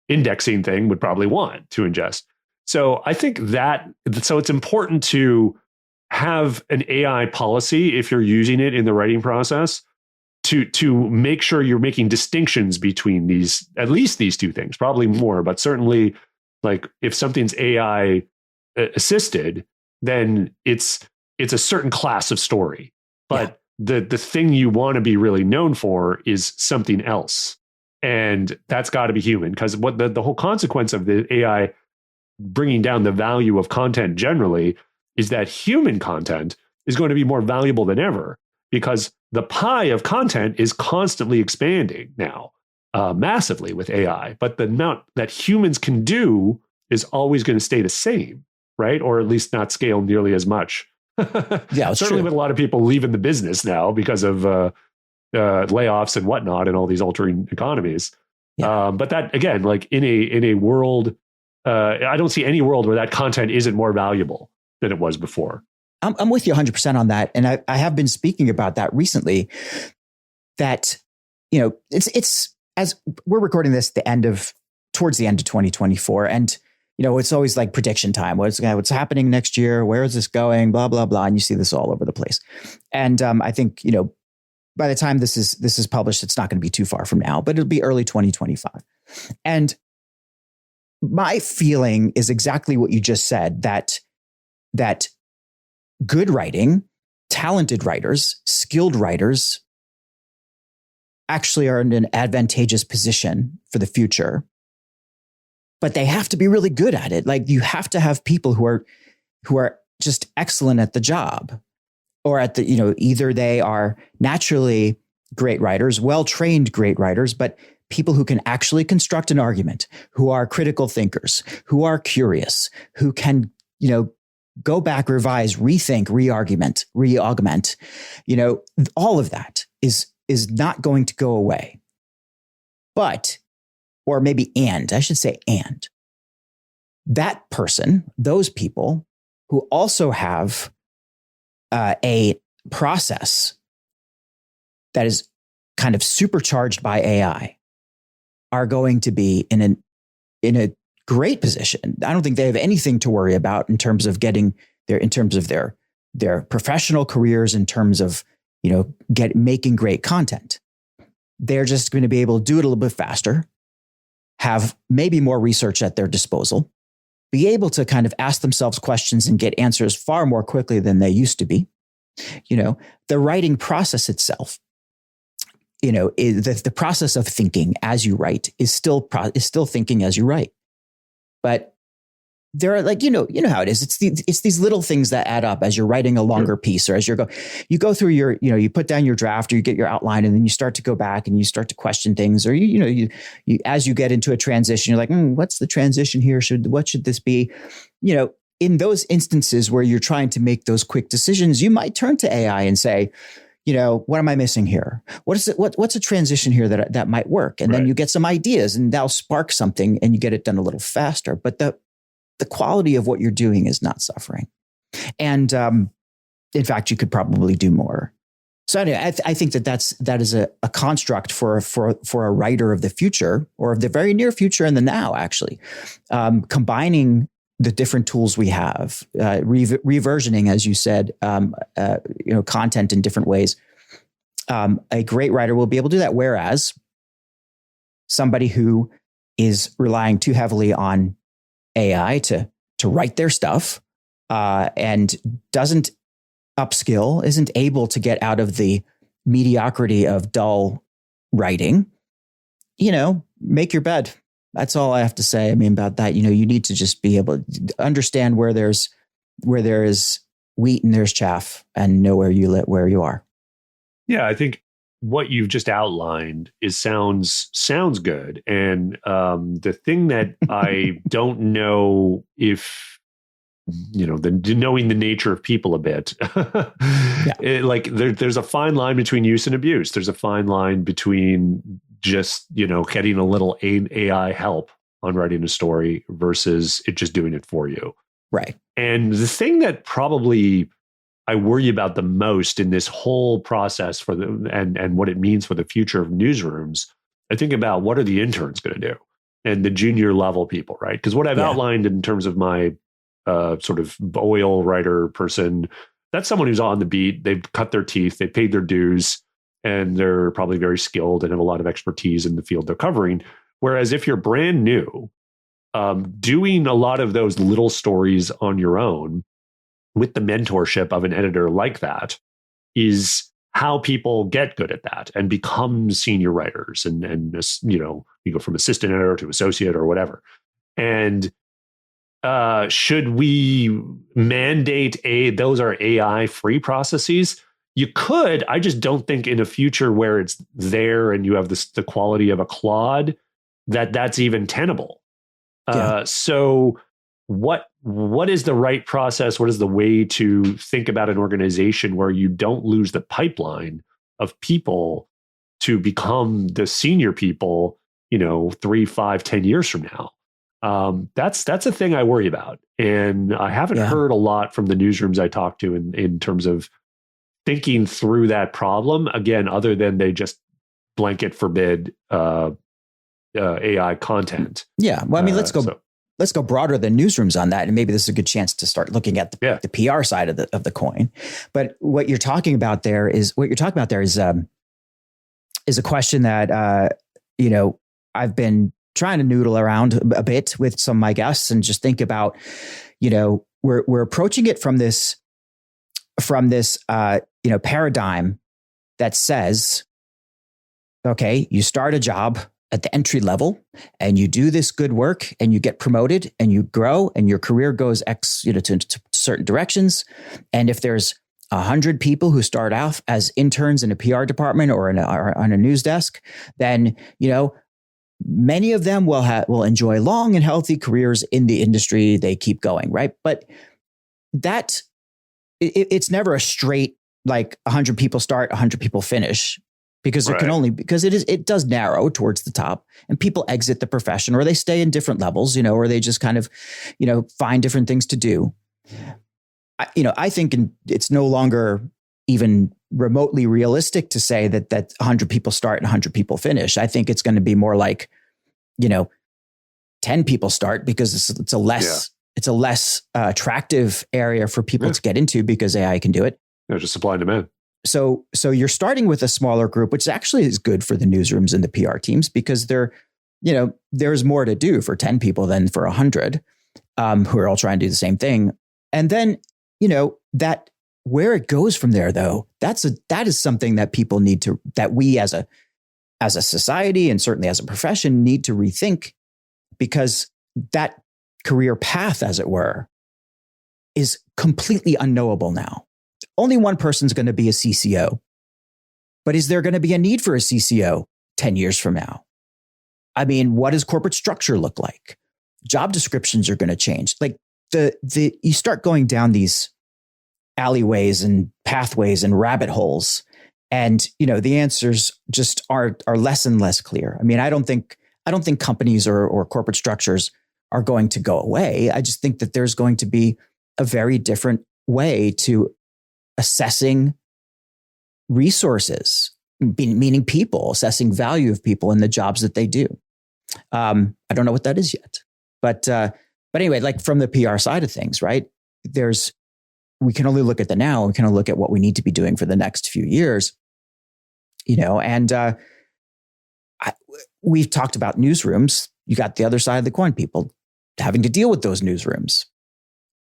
indexing thing would probably want to ingest. So I think so it's important to have an AI policy if you're using it in the writing process to make sure you're making distinctions between at least these two things, probably more, but certainly like if something's AI assisted, then it's a certain class of story. But the thing you want to be really known for is something else. And that's got to be human, because what the whole consequence of the AI bringing down the value of content generally is that human content is going to be more valuable than ever, because the pie of content is constantly expanding now, massively with AI. But the amount that humans can do is always going to stay the same, right? Or at least not scale nearly as much. Certainly with a lot of people leaving the business now because of layoffs and whatnot and all these altering economies. But that, again, like in a world, I don't see any world where that content isn't more valuable than it was before. I'm with you 100% on that. And I have been speaking about that recently, that, it's as we're recording this towards the end of 2024. And it's always like prediction time. What's happening next year? Where is this going? Blah, blah, blah. And you see this all over the place. And I think, by the time this is published, it's not going to be too far from now, but it'll be early 2025. And my feeling is exactly what you just said, that good writing, talented writers, skilled writers actually are in an advantageous position for the future. But they have to be really good at it. Like, you have to have people who are just excellent at the job, or at the, either they are naturally great writers, well-trained great writers, but people who can actually construct an argument, who are critical thinkers, who are curious, who can, go back, revise, rethink, re-augment, all of that is not going to go away. But, or maybe and that person, those people who also have a process that is kind of supercharged by AI are going to be in a great position. I don't think they have anything to worry about in terms of their professional careers, in terms of, making great content. They're just going to be able to do it a little bit faster, have maybe more research at their disposal, be able to kind of ask themselves questions and get answers far more quickly than they used to be. The writing process itself, the process of thinking as you write is still thinking as you write. But there are how it is. It's these little things that add up as you're writing a longer piece, or as you go through your, you put down your draft, or you get your outline, and then you start to go back and you start to question things, or you as you get into a transition, you're like, what's the transition here? What should this be? In those instances where you're trying to make those quick decisions, you might turn to AI and say, what am I missing here? What's a transition here that might work? And then you get some ideas, and that'll spark something, and you get it done a little faster. But the quality of what you're doing is not suffering. And in fact, you could probably do more. So anyway, I think that is a construct for a writer of the future, or of the very near future and the now, actually. Combining the different tools we have, reversioning, as you said, content in different ways. A great writer will be able to do that. Whereas somebody who is relying too heavily on AI to write their stuff, and doesn't upskill, isn't able to get out of the mediocrity of dull writing, make your bed. That's all I have to say. About that. You need to just be able to understand where there is wheat and there's chaff, and know where you are. Yeah, I think what you've just outlined sounds good. And the thing that I don't know if, knowing the nature of people a bit, there's a fine line between use and abuse. There's a fine line between just, getting a little AI help on writing a story versus it just doing it for you. Right. And the thing that probably I worry about the most in this whole process and what it means for the future of newsrooms, I think about, what are the interns going to do, and the junior level people, right? Because what I've outlined in terms of my sort of oil writer person, that's someone who's on the beat. They've cut their teeth, they paid their dues, and they're probably very skilled and have a lot of expertise in the field they're covering. Whereas if you're brand new, doing a lot of those little stories on your own with the mentorship of an editor like that is how people get good at that and become senior writers. And you go from assistant editor to associate or whatever. And should we mandate those are AI free processes? You could. I just don't think in a future where it's there and you have the quality of a Claude, that's even tenable. So what is the right process? What is the way to think about an organization where you don't lose the pipeline of people to become the senior people, 3, 5, 10 years from now? That's a thing I worry about. And I haven't heard a lot from the newsrooms I talk to in terms of thinking through that problem, again, other than they just blanket forbid AI content. Yeah. Well, let's go broader than newsrooms on that. And maybe this is a good chance to start looking at the PR side of the coin. But what you're talking about there is a question that, I've been trying to noodle around a bit with some of my guests, and just think about, we're approaching it from this paradigm that says, okay, you start a job at the entry level and you do this good work and you get promoted and you grow and your career goes to certain directions. And if there's 100 people who start off as interns in a PR department or on a news desk, then, many of them will enjoy long and healthy careers in the industry. They keep going, right? But it's never a straight, 100 people start, 100 people finish. Because it does narrow towards the top, and people exit the profession, or they stay in different levels, or they just kind of, find different things to do. I think it's no longer even remotely realistic to say that 100 people start and 100 people finish. I think it's going to be more like, 10 people start because it's a less attractive area for people to get into because AI can do it. Just supply and demand. So you're starting with a smaller group, which actually is good for the newsrooms and the PR teams because there's more to do for 10 people than for 100 who are all trying to do the same thing. And then, that where it goes from there, though, that is something that people that we as a society and certainly as a profession need to rethink, because that career path, as it were, is completely unknowable now. Only one person's going to be a CCO, but is there going to be a need for a CCO 10 years from now? I mean, what does corporate structure look like? Job descriptions are going to change. Like you start going down these alleyways and pathways and rabbit holes, and the answers just are less and less clear. I mean, I don't think companies or corporate structures are going to go away. I just think that there's going to be a very different way to assessing resources, meaning people, assessing value of people in the jobs that they do. I don't know what that is yet, but anyway, like from the PR side of things, right? We can only look at the now. We can only look at what we need to be doing for the next few years, and we've talked about newsrooms. You got the other side of the coin, people having to deal with those newsrooms.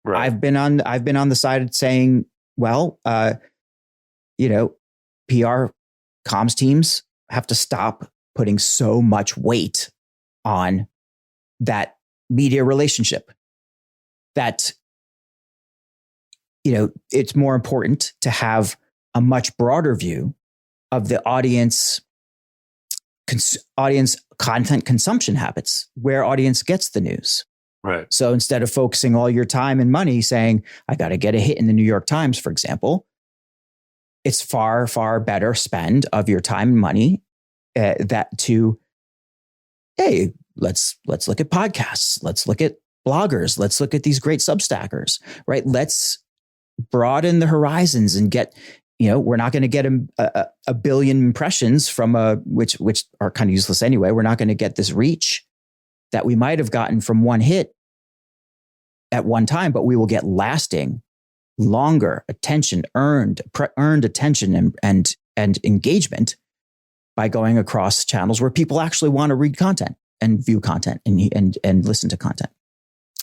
Right. I've been on the side saying, well, PR comms teams have to stop putting so much weight on that media relationship. That, it's more important to have a much broader view of the audience content consumption habits, where audience gets the news. Right. So instead of focusing all your time and money saying, I got to get a hit in the New York Times, for example, it's far, far better spend of your time and money hey, let's look at podcasts. Let's look at bloggers. Let's look at these great Substackers, right? Let's broaden the horizons and get, we're not going to get a billion impressions from which are kind of useless anyway. We're not going to get this reach that we might have gotten from one hit at one time, but we will get lasting, longer attention, earned attention and engagement by going across channels where people actually want to read content and view content and listen to content.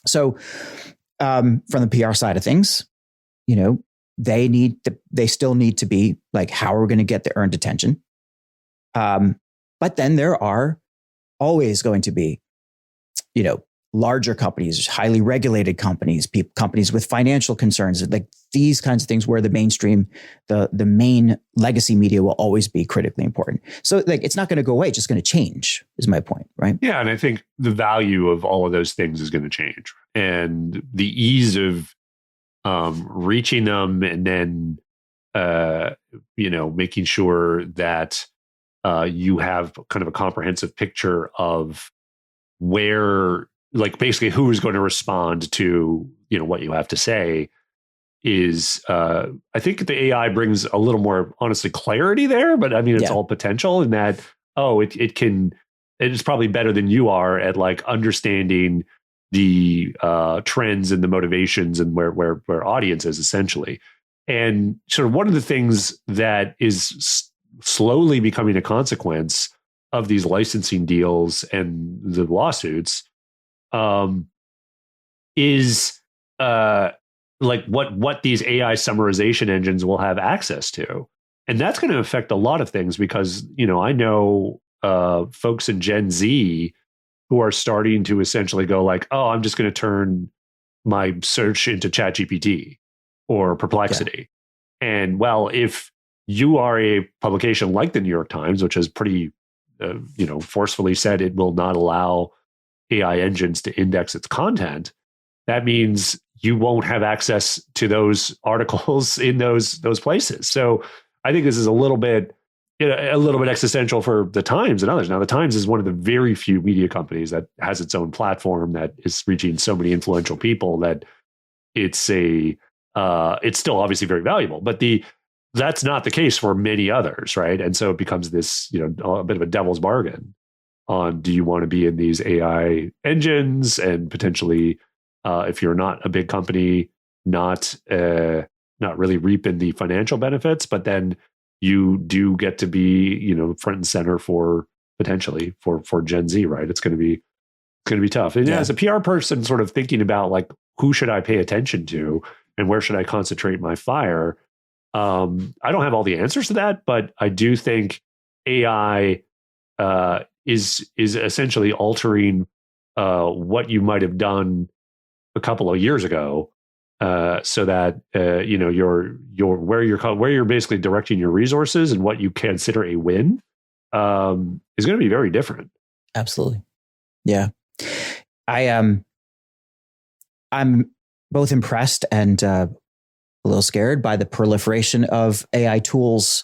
So from the PR side of things, they still need to be like, how are we going to get the earned attention? But then there are always going to be, larger companies, highly regulated companies, companies with financial concerns, like these kinds of things where the mainstream, the main legacy media will always be critically important. So like, it's not going to go away, it's just going to change is my point, right? Yeah. And I think the value of all of those things is going to change, and the ease of reaching them, and then, making sure that you have kind of a comprehensive picture of where, like basically who is going to respond to, what you have to say is, I think the AI brings a little more, honestly, clarity there, but I mean, it's all potential in that, it's probably better than you are at like understanding the trends and the motivations and where audience is essentially. And sort of one of the things that is slowly becoming a consequence of these licensing deals and the lawsuits is like what these AI summarization engines will have access to. And that's going to affect a lot of things because, I know folks in Gen Z who are starting to essentially go like, oh, I'm just going to turn my search into ChatGPT or Perplexity. Yeah. And well, if you are a publication like the New York Times, which has pretty, forcefully said it will not allow AI engines to index its content, that means you won't have access to those articles in those places. So I think this is a little bit existential for the Times and others. Now, the Times is one of the very few media companies that has its own platform that is reaching so many influential people that it's still obviously very valuable. But that's not the case for many others, right? And so it becomes this, a bit of a devil's bargain on, do you want to be in these AI engines and potentially, if you're not a big company, not really reaping the financial benefits, but then you do get to be, front and center for potentially for Gen Z, right? It's going to be tough. And as a PR person, sort of thinking about like, who should I pay attention to and where should I concentrate my fire? I don't have all the answers to that, but I do think AI is essentially altering what you might have done a couple of years ago, so that you're where you're basically directing your resources and what you consider a win is going to be very different. Absolutely, yeah. I'm both impressed and a little scared by the proliferation of AI tools,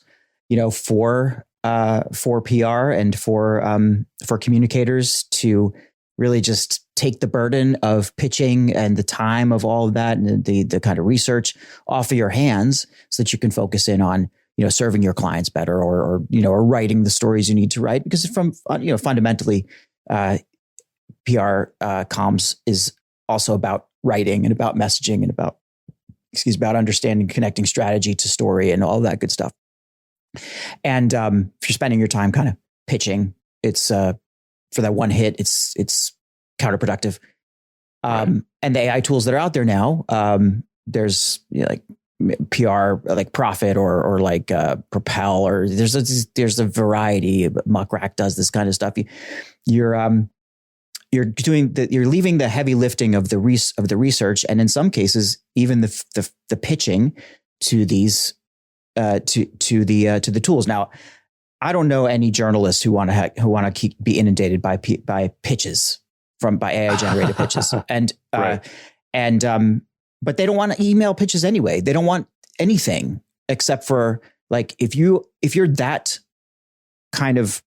for PR and for communicators to really just take the burden of pitching and the time of all of that and the kind of research off of your hands, so that you can focus in on serving your clients better or writing the stories you need to write. Because fundamentally, PR comms is also about writing and about messaging and about understanding, connecting strategy to story and all that good stuff. And if you're spending your time kind of pitching, it's for that one hit, it's counterproductive. And the AI tools that are out there now, there's like PR, like Profit or like Propel, or there's a variety. Muckrack does this kind of stuff. You're leaving the heavy lifting of the research, and in some cases, even the pitching to these to the tools. Now, I don't know any journalists who want to be inundated by pitches by AI generated pitches, and but they don't want to email pitches anyway. They don't want anything except for like if you're that kind of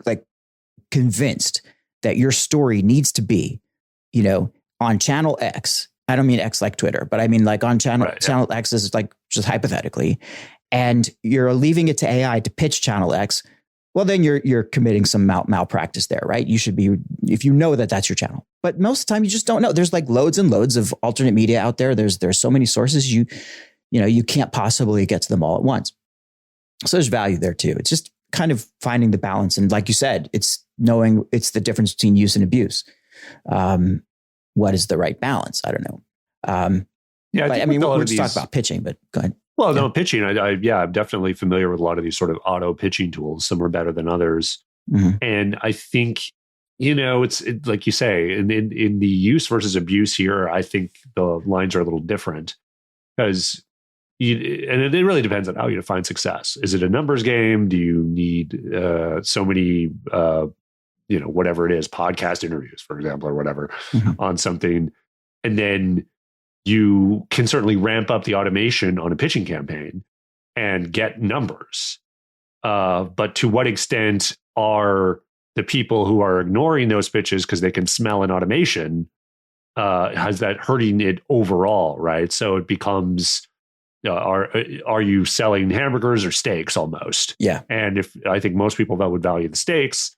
like convinced that your story needs to be, on channel X. I don't mean X like Twitter, but I mean like on channel X is like just hypothetically, and you're leaving it to AI to pitch channel X. Well, then you're committing some malpractice there, right? You should be, if you know that that's your channel. But most of the time, you just don't know. There's like loads and loads of alternate media out there. There's so many sources. You can't possibly get to them all at once. So there's value there too. It's just kind of finding the balance. And like you said, it's knowing it's the difference between use and abuse. What is the right balance? I don't know. We'll just talk about pitching, but go ahead. Well, no, pitching. I'm definitely familiar with a lot of these sort of auto pitching tools. Some are better than others. Mm-hmm. And I think, it's like you say, in the use versus abuse here, I think the lines are a little different because and it really depends on how you define success. Is it a numbers game? Do you need so many, whatever it is, podcast interviews, for example, or whatever, on something? And then you can certainly ramp up the automation on a pitching campaign and get numbers. But to what extent are the people who are ignoring those pitches because they can smell an automation, has that hurting it overall, right? So it becomes, are you selling hamburgers or steaks almost? Yeah. And I think most people that would value the steaks.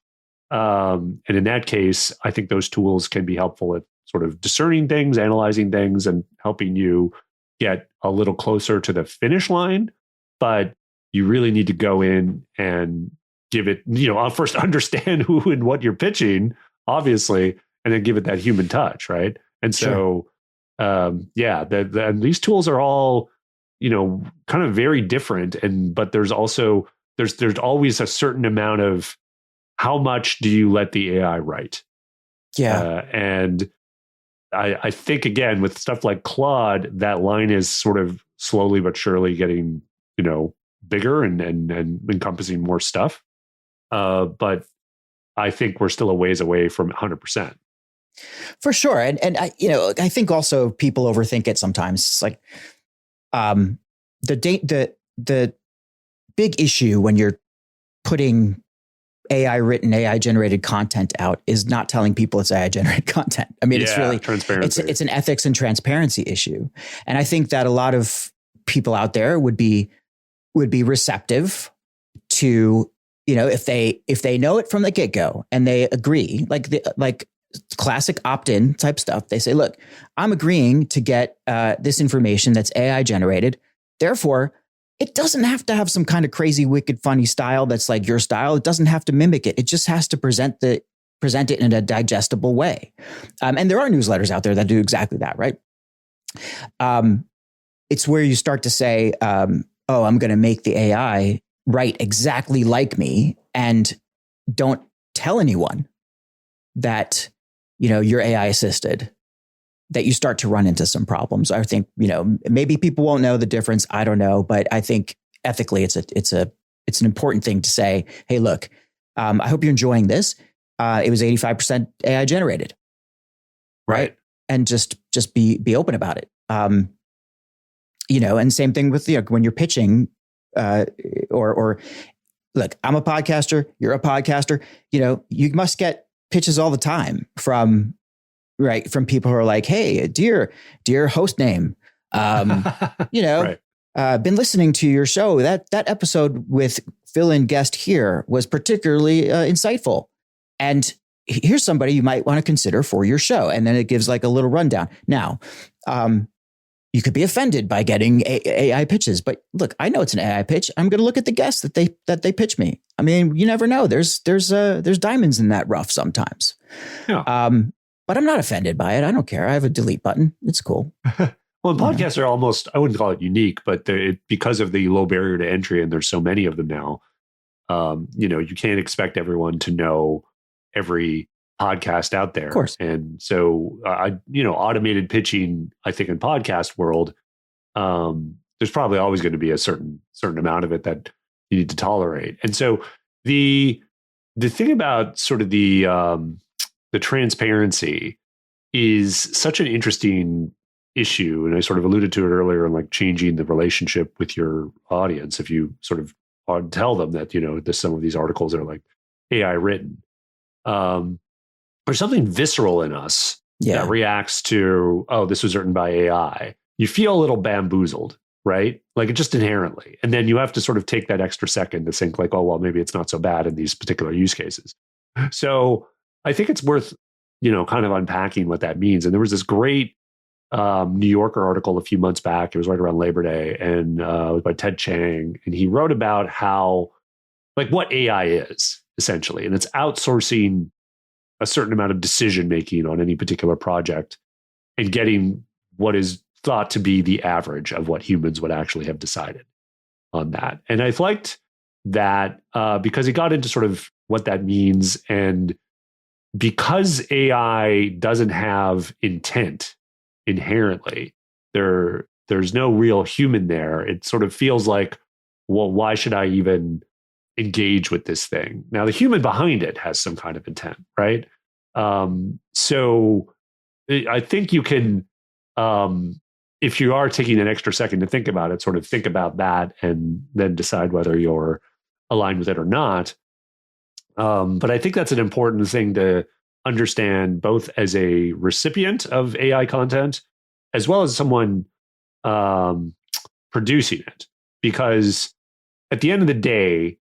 And in that case, I think those tools can be helpful at sort of discerning things, analyzing things, and helping you get a little closer to the finish line. But you really need to go in and give it, first understand who and what you're pitching, obviously, and then give it that human touch, right? And so, these tools are all, kind of very different. But there's also, there's always a certain amount of how much do you let the AI write? Yeah. And I think, again, with stuff like Claude, that line is sort of slowly but surely getting, bigger and encompassing more stuff. But I think we're still a ways away from 100%. For sure. And I think also people overthink it sometimes. It's like the big issue when you're putting AI written, AI generated content out is not telling people it's AI generated content. I mean, it's really transparency. It's an ethics and transparency issue. And I think that a lot of people out there would be receptive to if they know it from the get-go and they agree, like classic opt-in type stuff, they say, look, I'm agreeing to get this information that's AI generated. Therefore, it doesn't have to have some kind of crazy, wicked, funny style that's like your style. It doesn't have to mimic it. It just has to present it in a digestible way. And there are newsletters out there that do exactly that, right? It's where you start to say, I'm going to make the AI write exactly like me, and don't tell anyone that, you're AI assisted, that you start to run into some problems. I think, maybe people won't know the difference. I don't know. But I think ethically, it's an important thing to say, hey, look, I hope you're enjoying this. It was 85% AI generated. Right. And just be open about it. And same thing with, when you're pitching, or look, I'm a podcaster, you're a podcaster, you must get pitches all the time from people who are like, hey, dear host name, right. Been listening to your show. That episode with fill-in guest here was particularly insightful. And here's somebody you might want to consider for your show. And then it gives like a little rundown. Now, you could be offended by getting AI pitches, but look, I know it's an AI pitch. I'm going to look at the guests that they pitch me. I mean, you never know. There's diamonds in that rough sometimes. Yeah. But I'm not offended by it. I don't care. I have a delete button. It's cool. Well, podcasts are almost, I wouldn't call it unique, but because of the low barrier to entry, and there's so many of them now, you can't expect everyone to know every podcast out there. Of course. And so, automated pitching, I think in podcast world, there's probably always going to be a certain amount of it that you need to tolerate. And so the thing about sort of the transparency is such an interesting issue. And I sort of alluded to it earlier, in like changing the relationship with your audience. If you sort of tell them that, some of these articles are like AI written, there's something visceral in us that reacts to, this was written by AI. You feel a little bamboozled, right? Like, just inherently. And then you have to sort of take that extra second to think like, oh, well, maybe it's not so bad in these particular use cases. So I think it's worth, kind of unpacking what that means. And there was this great New Yorker article a few months back. It was right around Labor Day, and it was by Ted Chiang. And he wrote about how, like, what AI is essentially. And it's outsourcing a certain amount of decision making on any particular project and getting what is thought to be the average of what humans would actually have decided on that. And I liked that because he got into sort of what that means. And because AI doesn't have intent inherently, there's no real human there. It sort of feels like, well, why should I even engage with this thing? Now, the human behind it has some kind of intent, right? So I think you can, if you are taking an extra second to think about it, sort of think about that and then decide whether you're aligned with it or not. But I think that's an important thing to understand, both as a recipient of AI content, as well as someone producing it. Because at the end of the day,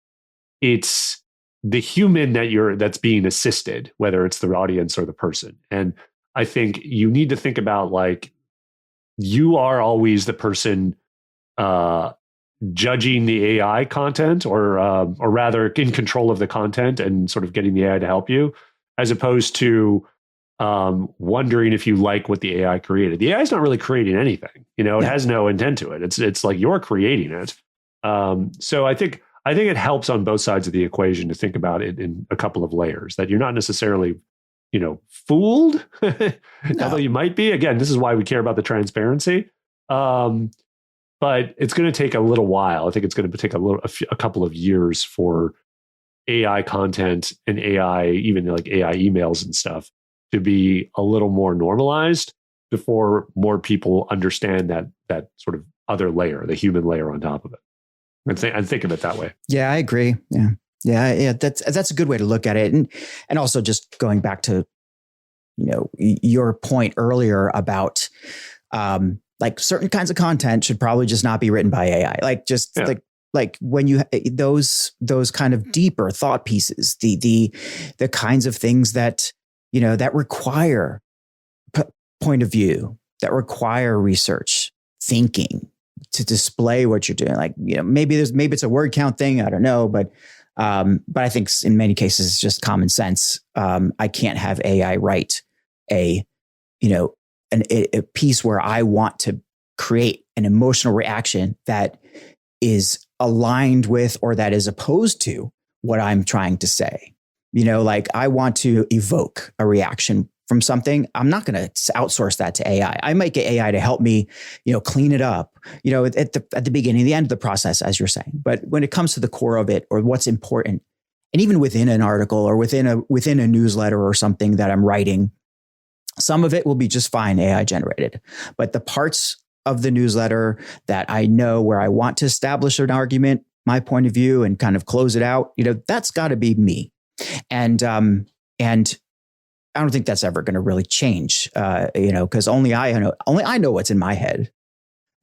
it's the human that's being assisted, whether it's the audience or the person. And I think you need to think about, like, you are always the person judging the AI content, or rather in control of the content and sort of getting the AI to help you, as opposed to wondering if you like what the AI created. The AI is not really creating anything. It has no intent to it. It's like you're creating it. So I think it helps on both sides of the equation to think about it in a couple of layers, that you're not necessarily, fooled, although you might be. Again, this is why we care about the transparency. But it's going to take a little while. I think it's going to take a couple of years for AI content and AI, even like AI emails and stuff, to be a little more normalized before more people understand that sort of other layer, the human layer on top of it. I think of it that way. Yeah, I agree. Yeah. That's a good way to look at it. And also just going back to, your point earlier about, like, certain kinds of content should probably just not be written by AI. Like, just like like when you those kind of deeper thought pieces, the kinds of things that, you know, that require point of view, that require research, thinking to display what you're doing. Like, you know, maybe it's a word count thing. I don't know, but I think in many cases it's just common sense. I can't have AI write a piece where I want to create an emotional reaction that is aligned with or that is opposed to what I'm trying to say. You know, like I want to evoke a reaction from something. I'm not going to outsource that to AI. I might get AI to help me, you know, clean it up, you know, at the beginning, the end of the process, as you're saying. But when it comes to the core of it or what's important, and even within an article or within a newsletter or something that I'm writing, some of it will be just fine AI generated. But the parts of the newsletter that I know where I want to establish an argument, my point of view, and kind of close it out, you know, that's got to be me. And I don't think that's ever going to really change, you know, because only I know what's in my head.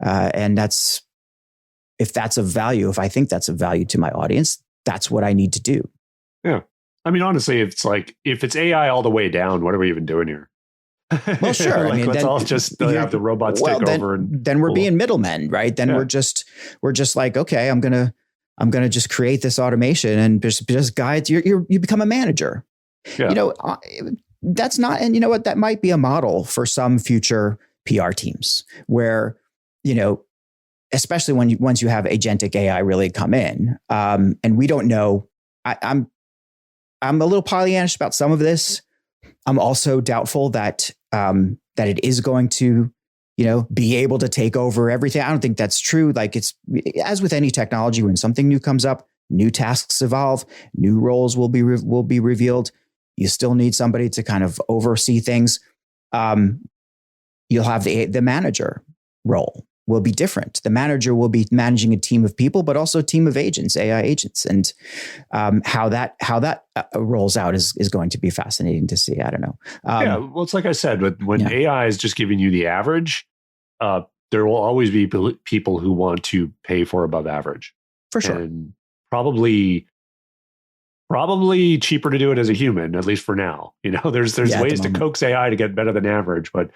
And if that's of value, if I think that's of value to my audience, that's what I need to do. Yeah. I mean, honestly, it's like, if it's AI all the way down, what are we even doing here? Well, sure. Like, I mean, let's all just have the robots take over. And then we're being middlemen, right? Then we're just like, okay, I'm gonna just create this automation and just guide you become a manager. Yeah. You know, that's not, and you know what, that might be a model for some future PR teams where, you know, especially once you have agentic AI really come in, and we don't know. I'm a little Pollyannish about some of this. I'm also doubtful that it is going to, you know, be able to take over everything. I don't think that's true. Like, it's as with any technology, when something new comes up, new tasks evolve, new roles will be revealed. You still need somebody to kind of oversee things. You'll have the manager role will be different. The manager will be managing a team of people, but also a team of agents, AI agents, and how that rolls out is going to be fascinating to see. I don't know. Yeah, well, it's like I said, when AI is just giving you the average, there will always be people who want to pay for above average, for sure, and probably cheaper to do it as a human, at least for now. You know, there's ways to coax AI to get better than average, but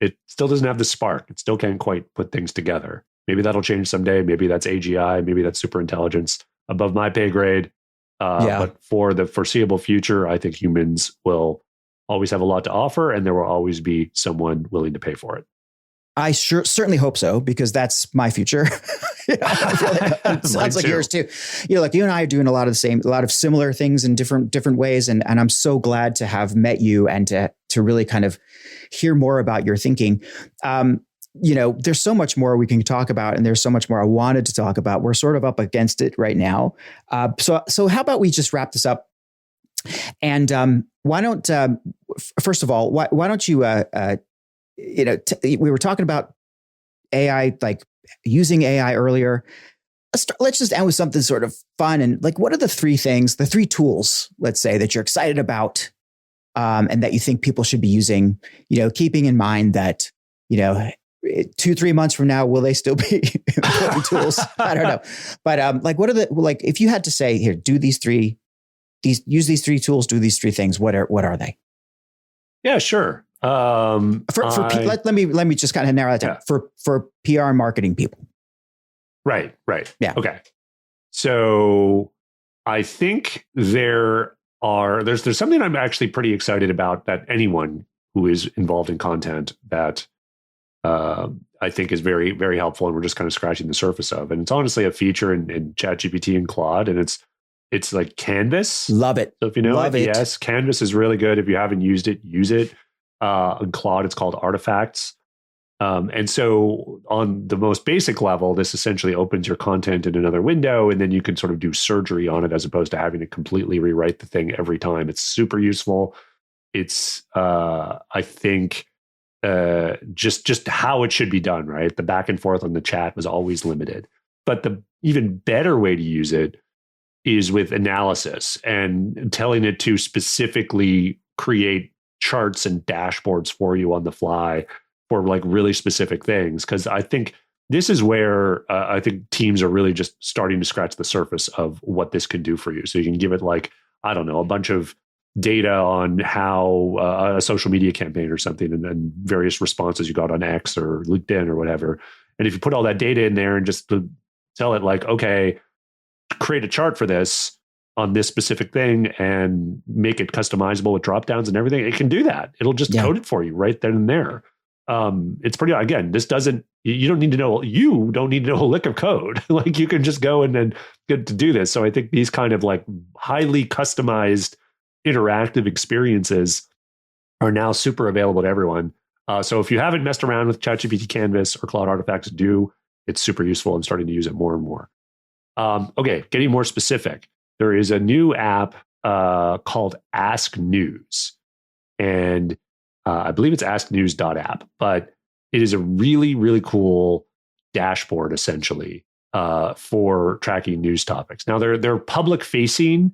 it still doesn't have the spark. It still can't quite put things together. Maybe that'll change someday. Maybe that's AGI. Maybe that's super intelligence above my pay grade. But for the foreseeable future, I think humans will always have a lot to offer, and there will always be someone willing to pay for it. I certainly hope so, because that's my future. It sounds like yours too. You know, like you and I are doing a lot of similar things in different ways. And I'm so glad to have met you and to really kind of hear more about your thinking. You know, there's so much more we can talk about, and there's so much more I wanted to talk about. We're sort of up against it right now. So how about we just wrap this up? And why don't, first of all, why don't you, you know, we were talking about AI, like using AI earlier. Let's just end with something sort of fun. And like, what are the three tools, let's say, that you're excited about, and that you think people should be using, you know, keeping in mind that, you know, 2-3 months from now, will they still be important tools? I don't know. But like, what are if you had to say, here, use these three tools, do these three things, what are they? Yeah, sure. Let me just kind of narrow that down. For PR and marketing people. Right. Yeah. Okay. So I think there's something I'm actually pretty excited about, that anyone who is involved in content that I think is very, very helpful, and we're just kind of scratching the surface of. And it's honestly a feature in ChatGPT and Claude, and it's like Canvas. Love it. So if you know it, yes, Canvas is really good. If you haven't used it, use it. In Claude, it's called Artifacts. And so on the most basic level, this essentially opens your content in another window, and then you can sort of do surgery on it as opposed to having to completely rewrite the thing every time. It's super useful. It's, I think, just how it should be done, right? The back and forth on the chat was always limited. But the even better way to use it is with analysis and telling it to specifically create charts and dashboards for you on the fly for like really specific things. Because I think this is where I think teams are really just starting to scratch the surface of what this can do for you. So you can give it like, I don't know, a bunch of data on how a social media campaign or something, and then various responses you got on X or LinkedIn or whatever. And if you put all that data in there and just tell it like, okay, create a chart for this on this specific thing and make it customizable with drop downs and everything, it can do that. It'll just code it for you right then and there. It's pretty, again, you don't need to know a lick of code. Like you can just go and then get to do this. So I think these kind of like highly customized interactive experiences are now super available to everyone. So if you haven't messed around with ChatGPT Canvas or Cloud Artifacts, do. It's super useful. I'm starting to use it more and more. Okay, getting more specific. There is a new app called Ask News. And I believe it's asknews.app, but it is a really, really cool dashboard, essentially, for tracking news topics. Now, their public-facing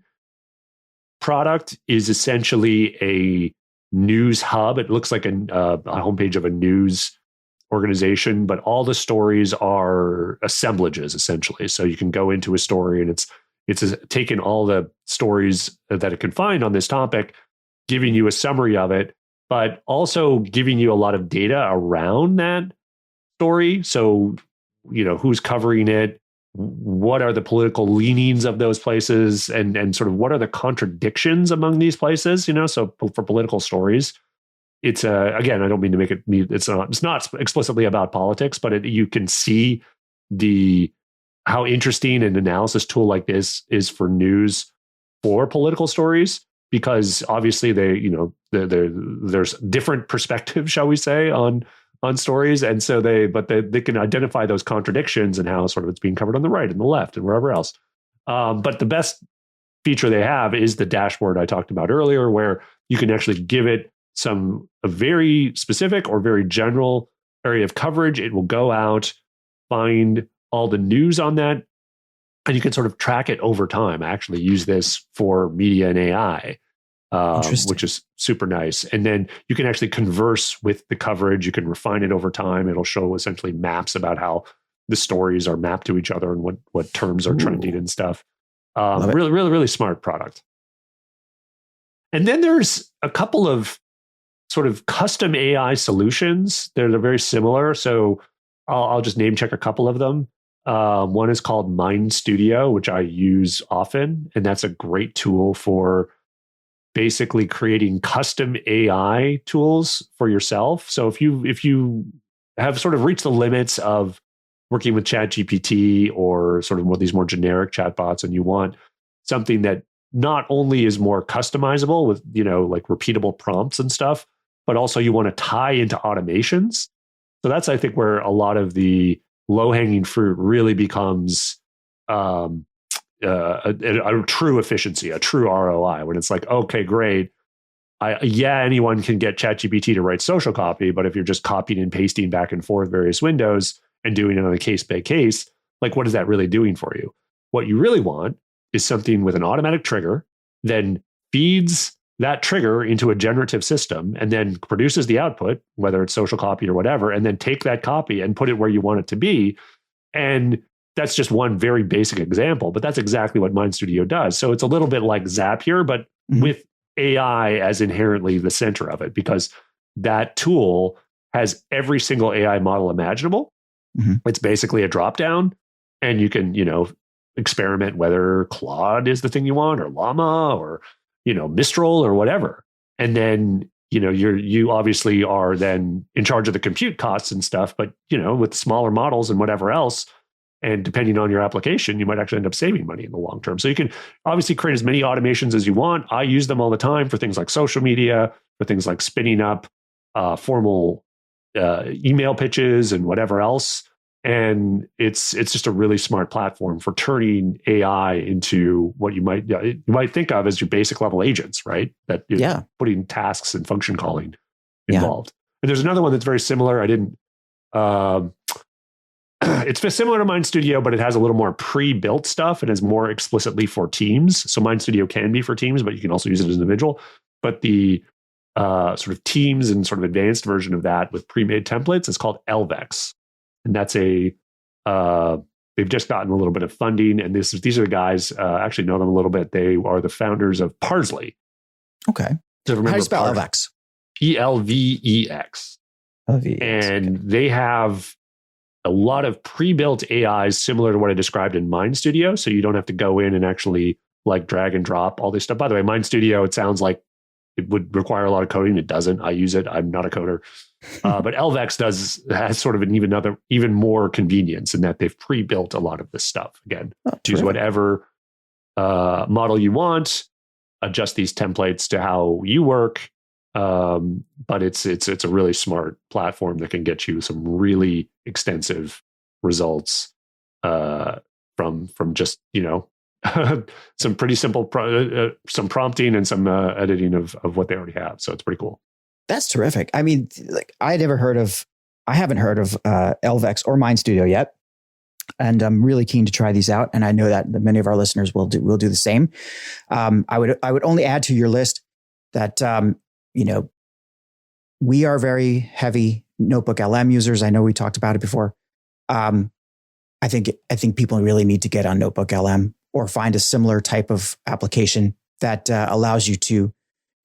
product is essentially a news hub. It looks like a homepage of a news organization, but all the stories are assemblages, essentially. So you can go into a story, and it's taken all the stories that it can find on this topic, giving you a summary of it, but also giving you a lot of data around that story. So, who's covering it, what are the political leanings of those places, and sort of what are the contradictions among these places, so for political stories. It's again, I don't mean to make it, it's not explicitly about politics, but you can see how interesting an analysis tool like this is for news for political stories, because obviously there's different perspectives, shall we say, on stories. And so they can identify those contradictions and how sort of it's being covered on the right and the left and wherever else. But the best feature they have is the dashboard I talked about earlier, where you can actually give it a very specific or very general area of coverage. It will go out, find all the news on that, and you can sort of track it over time. I actually use this for media and AI, which is super nice. And then you can actually converse with the coverage. You can refine it over time. It'll show essentially maps about how the stories are mapped to each other and what terms are trending and stuff. Really, really, really smart product. And then there's a couple of sort of custom AI solutions. They're very similar. So I'll just name check a couple of them. One is called Mind Studio, which I use often. And that's a great tool for basically creating custom AI tools for yourself. So if you have sort of reached the limits of working with ChatGPT or sort of these more generic chatbots, and you want something that not only is more customizable with, like repeatable prompts and stuff, but also you want to tie into automations. So that's, I think, where a lot of the low-hanging fruit really becomes a true efficiency, a true ROI, when it's like, okay, great. Anyone can get ChatGPT to write social copy, but if you're just copying and pasting back and forth various windows and doing it on a case-by-case, like, what is that really doing for you? What you really want is something with an automatic trigger, then feeds that trigger into a generative system and then produces the output, whether it's social copy or whatever, and then take that copy and put it where you want it to be. And that's just one very basic example, but that's exactly what Mind Studio does. So it's a little bit like Zapier, but with AI as inherently the center of it, because that tool has every single AI model imaginable. It's basically a dropdown, and you can, experiment whether Claude is the thing you want, or Llama, or Mistral, or whatever. And then, you obviously are then in charge of the compute costs and stuff, but, with smaller models and whatever else, and depending on your application, you might actually end up saving money in the long term. So you can obviously create as many automations as you want. I use them all the time for things like social media, for things like spinning up formal email pitches and whatever else. And it's just a really smart platform for turning AI into what you might think of as your basic level agents, right? That putting tasks and function calling involved. And there's another one that's very similar. It's similar to Mind Studio, but it has a little more pre-built stuff and is more explicitly for teams. So Mind Studio can be for teams, but you can also use it as an individual. But the sort of teams and sort of advanced version of that with pre-made templates is called Elvex. And that's a They've just gotten a little bit of funding, and these are the guys. Actually, know them a little bit. They are the founders of Parsley. Okay. So How do you spell LVEX? PLVEX. And they have a lot of pre-built AIs similar to what I described in Mind Studio. So you don't have to go in and actually like drag and drop all this stuff. By the way, Mind Studio, it sounds like it would require a lot of coding. It doesn't. I use it. I'm not a coder. But LVEX has sort of an even more convenience in that they've pre-built a lot of this stuff. Again, use whatever model you want, adjust these templates to how you work. But it's a really smart platform that can get you some really extensive results from just some pretty simple some prompting and some editing of what they already have. So it's pretty cool. That's terrific. I mean, like I haven't heard of LVEX or Mind Studio yet, and I'm really keen to try these out. And I know that many of our listeners will do the same. I would only add to your list that we are very heavy Notebook LM users. I know we talked about it before. I think people really need to get on Notebook LM or find a similar type of application that allows you to,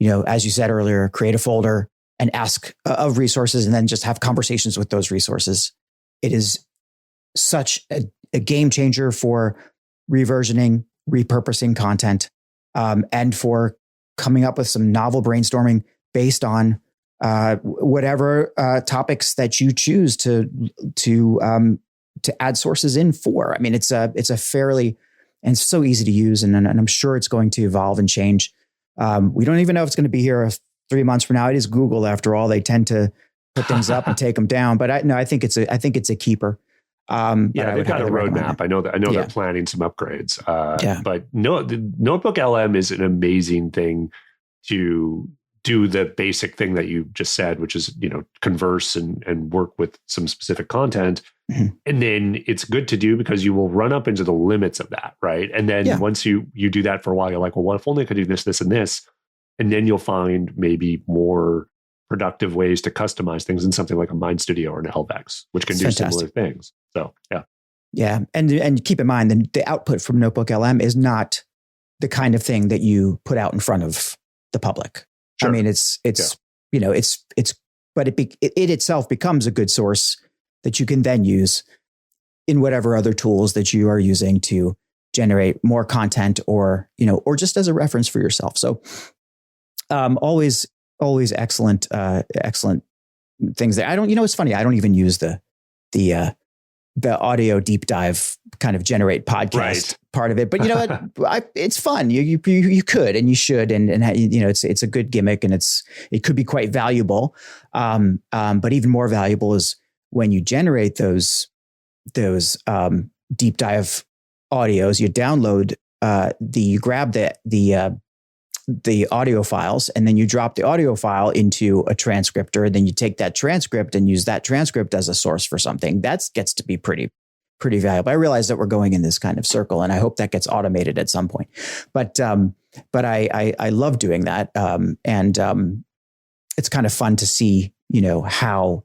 as you said earlier, create a folder and ask of resources and then just have conversations with those resources. It is such a game changer for reversioning, repurposing content, and for coming up with some novel brainstorming based on whatever topics that you choose to add sources in for. I mean, it's a fairly, and it's so easy to use, and I'm sure it's going to evolve and change. We don't even know if it's going to be here 3 months from now. It is Google, after all. They tend to put things up and take them down. But I think it's a keeper. They've got a roadmap. I know they're planning some upgrades. But the Notebook LM is an amazing thing to do the basic thing that you just said, which is, converse and work with some specific content. Mm-hmm. And then it's good to do because you will run up into the limits of that. Right. And then once you do that for a while, you're like, well, what if only I could do this, this, and this? And then you'll find maybe more productive ways to customize things in something like a Mind Studio or an LVEX, which can do similar things. So, yeah. Yeah. And keep in mind that the output from Notebook LM is not the kind of thing that you put out in front of the public. Sure. I mean, but it itself becomes a good source that you can then use in whatever other tools that you are using to generate more content or just as a reference for yourself. So, always excellent things there. It's funny. I don't even use the audio deep dive kind of generate podcast part of it, but you know what? It's fun. You could, and you should, and it's a good gimmick, and it could be quite valuable. But even more valuable is when you generate those deep dive audios. You download you grab the audio files, and then you drop the audio file into a transcriptor. And then you take that transcript and use that transcript as a source for something. That gets to be pretty valuable. I realize that we're going in this kind of circle, and I hope that gets automated at some point. But I love doing that. And it's kind of fun to see, how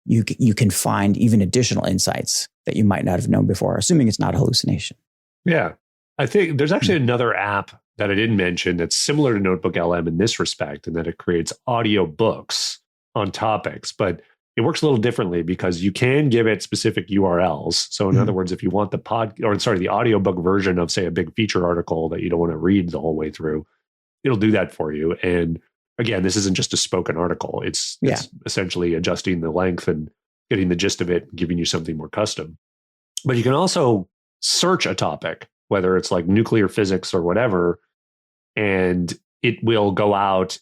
you can find even additional insights that you might not have known before, assuming it's not a hallucination. Yeah. I think there's actually another app that I didn't mention that's similar to Notebook LM in this respect, and that it creates audio books on topics, but it works a little differently because you can give it specific URLs. So in other words, if you want the audiobook version of, say, a big feature article that you don't want to read the whole way through, it'll do that for you. And again, this isn't just a spoken article. It's essentially adjusting the length and getting the gist of it and giving you something more custom. But you can also search a topic, whether it's like nuclear physics or whatever, and it will go out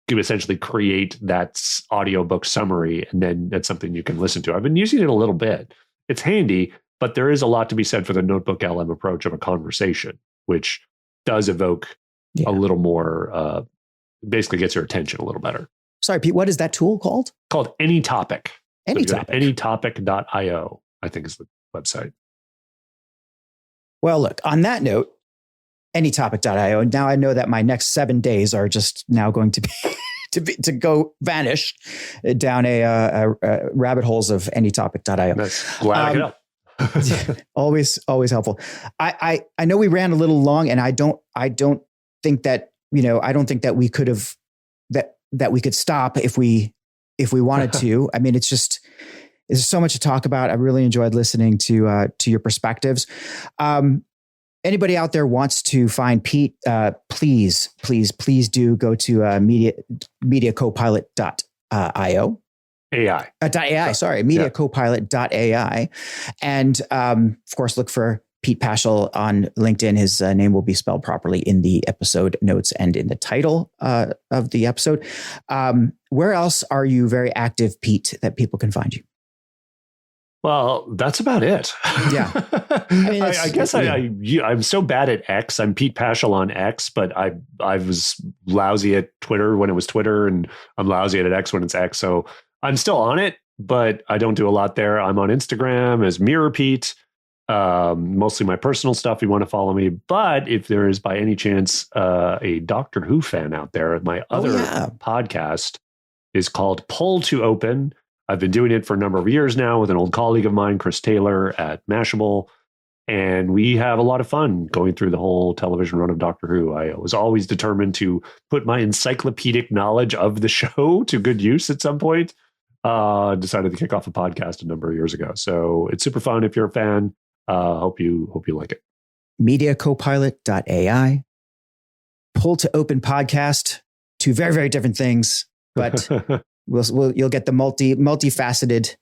to essentially create that audiobook summary, and then that's something you can listen to. I've been using it a little bit. It's handy, but there is a lot to be said for the Notebook LM approach of a conversation, which does evoke a little more, basically gets your attention a little better. Sorry, Pete, what is that tool called? Called AnyTopic. AnyTopic. AnyTopic.io, I think is the website. Well, look, on that note, AnyTopic.io. And now I know that my next 7 days are just now going to be to go vanish down a rabbit holes of AnyTopic.io. That's glad I get up. Always helpful. I know we ran a little long, and I don't think that, I don't think that we could have, that we could stop if we wanted to. I mean, there's so much to talk about. I really enjoyed listening to your perspectives. Anybody out there wants to find Pete, please do go to mediacopilot.io. AI. .ai, sorry, mediacopilot.ai. And of course, look for Pete Paschal on LinkedIn. His name will be spelled properly in the episode notes and in the title of the episode. Where else are you very active, Pete, that people can find you? Well, that's about it. Yeah. I guess I'm so bad at X. I'm Pete Paschal on X, but I was lousy at Twitter when it was Twitter, and I'm lousy at X when it's X. So I'm still on it, but I don't do a lot there. I'm on Instagram as Mirror Pete, mostly my personal stuff if you want to follow me. But if there is by any chance a Doctor Who fan out there, my other podcast is called Pull to Open. I've been doing it for a number of years now with an old colleague of mine, Chris Taylor at Mashable. And we have a lot of fun going through the whole television run of Doctor Who. I was always determined to put my encyclopedic knowledge of the show to good use at some point. Decided to kick off a podcast a number of years ago. So it's super fun if you're a fan. Hope you like it. Mediacopilot.ai. Pull to Open podcast. Two very, very different things, but you'll get the multifaceted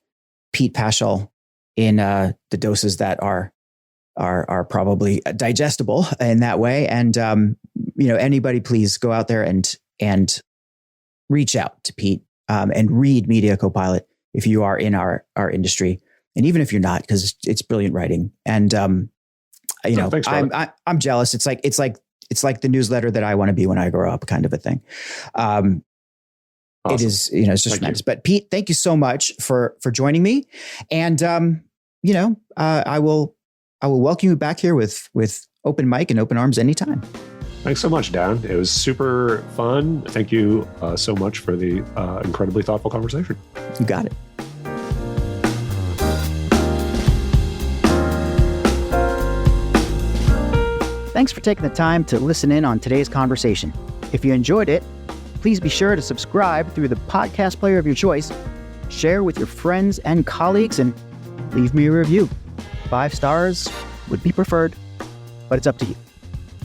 Pete Paschal in the doses that are probably digestible in that way. And anybody, please go out there and reach out to Pete and read Media Copilot if you are in our industry, and even if you're not, because it's brilliant writing. And thanks, I'm jealous. It's like the newsletter that I want to be when I grow up, kind of a thing. Awesome. It is, it's just tremendous. But Pete, thank you so much for joining me. And, I will welcome you back here with open mic and open arms anytime. Thanks so much, Dan. It was super fun. Thank you so much for the incredibly thoughtful conversation. You got it. Thanks for taking the time to listen in on today's conversation. If you enjoyed it, please be sure to subscribe through the podcast player of your choice, share with your friends and colleagues, and leave me a review. 5 stars would be preferred, but it's up to you. Do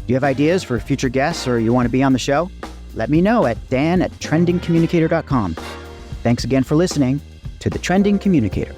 you have ideas for future guests or you want to be on the show? Let me know at dan@trendingcommunicator.com. Thanks again for listening to the Trending Communicator.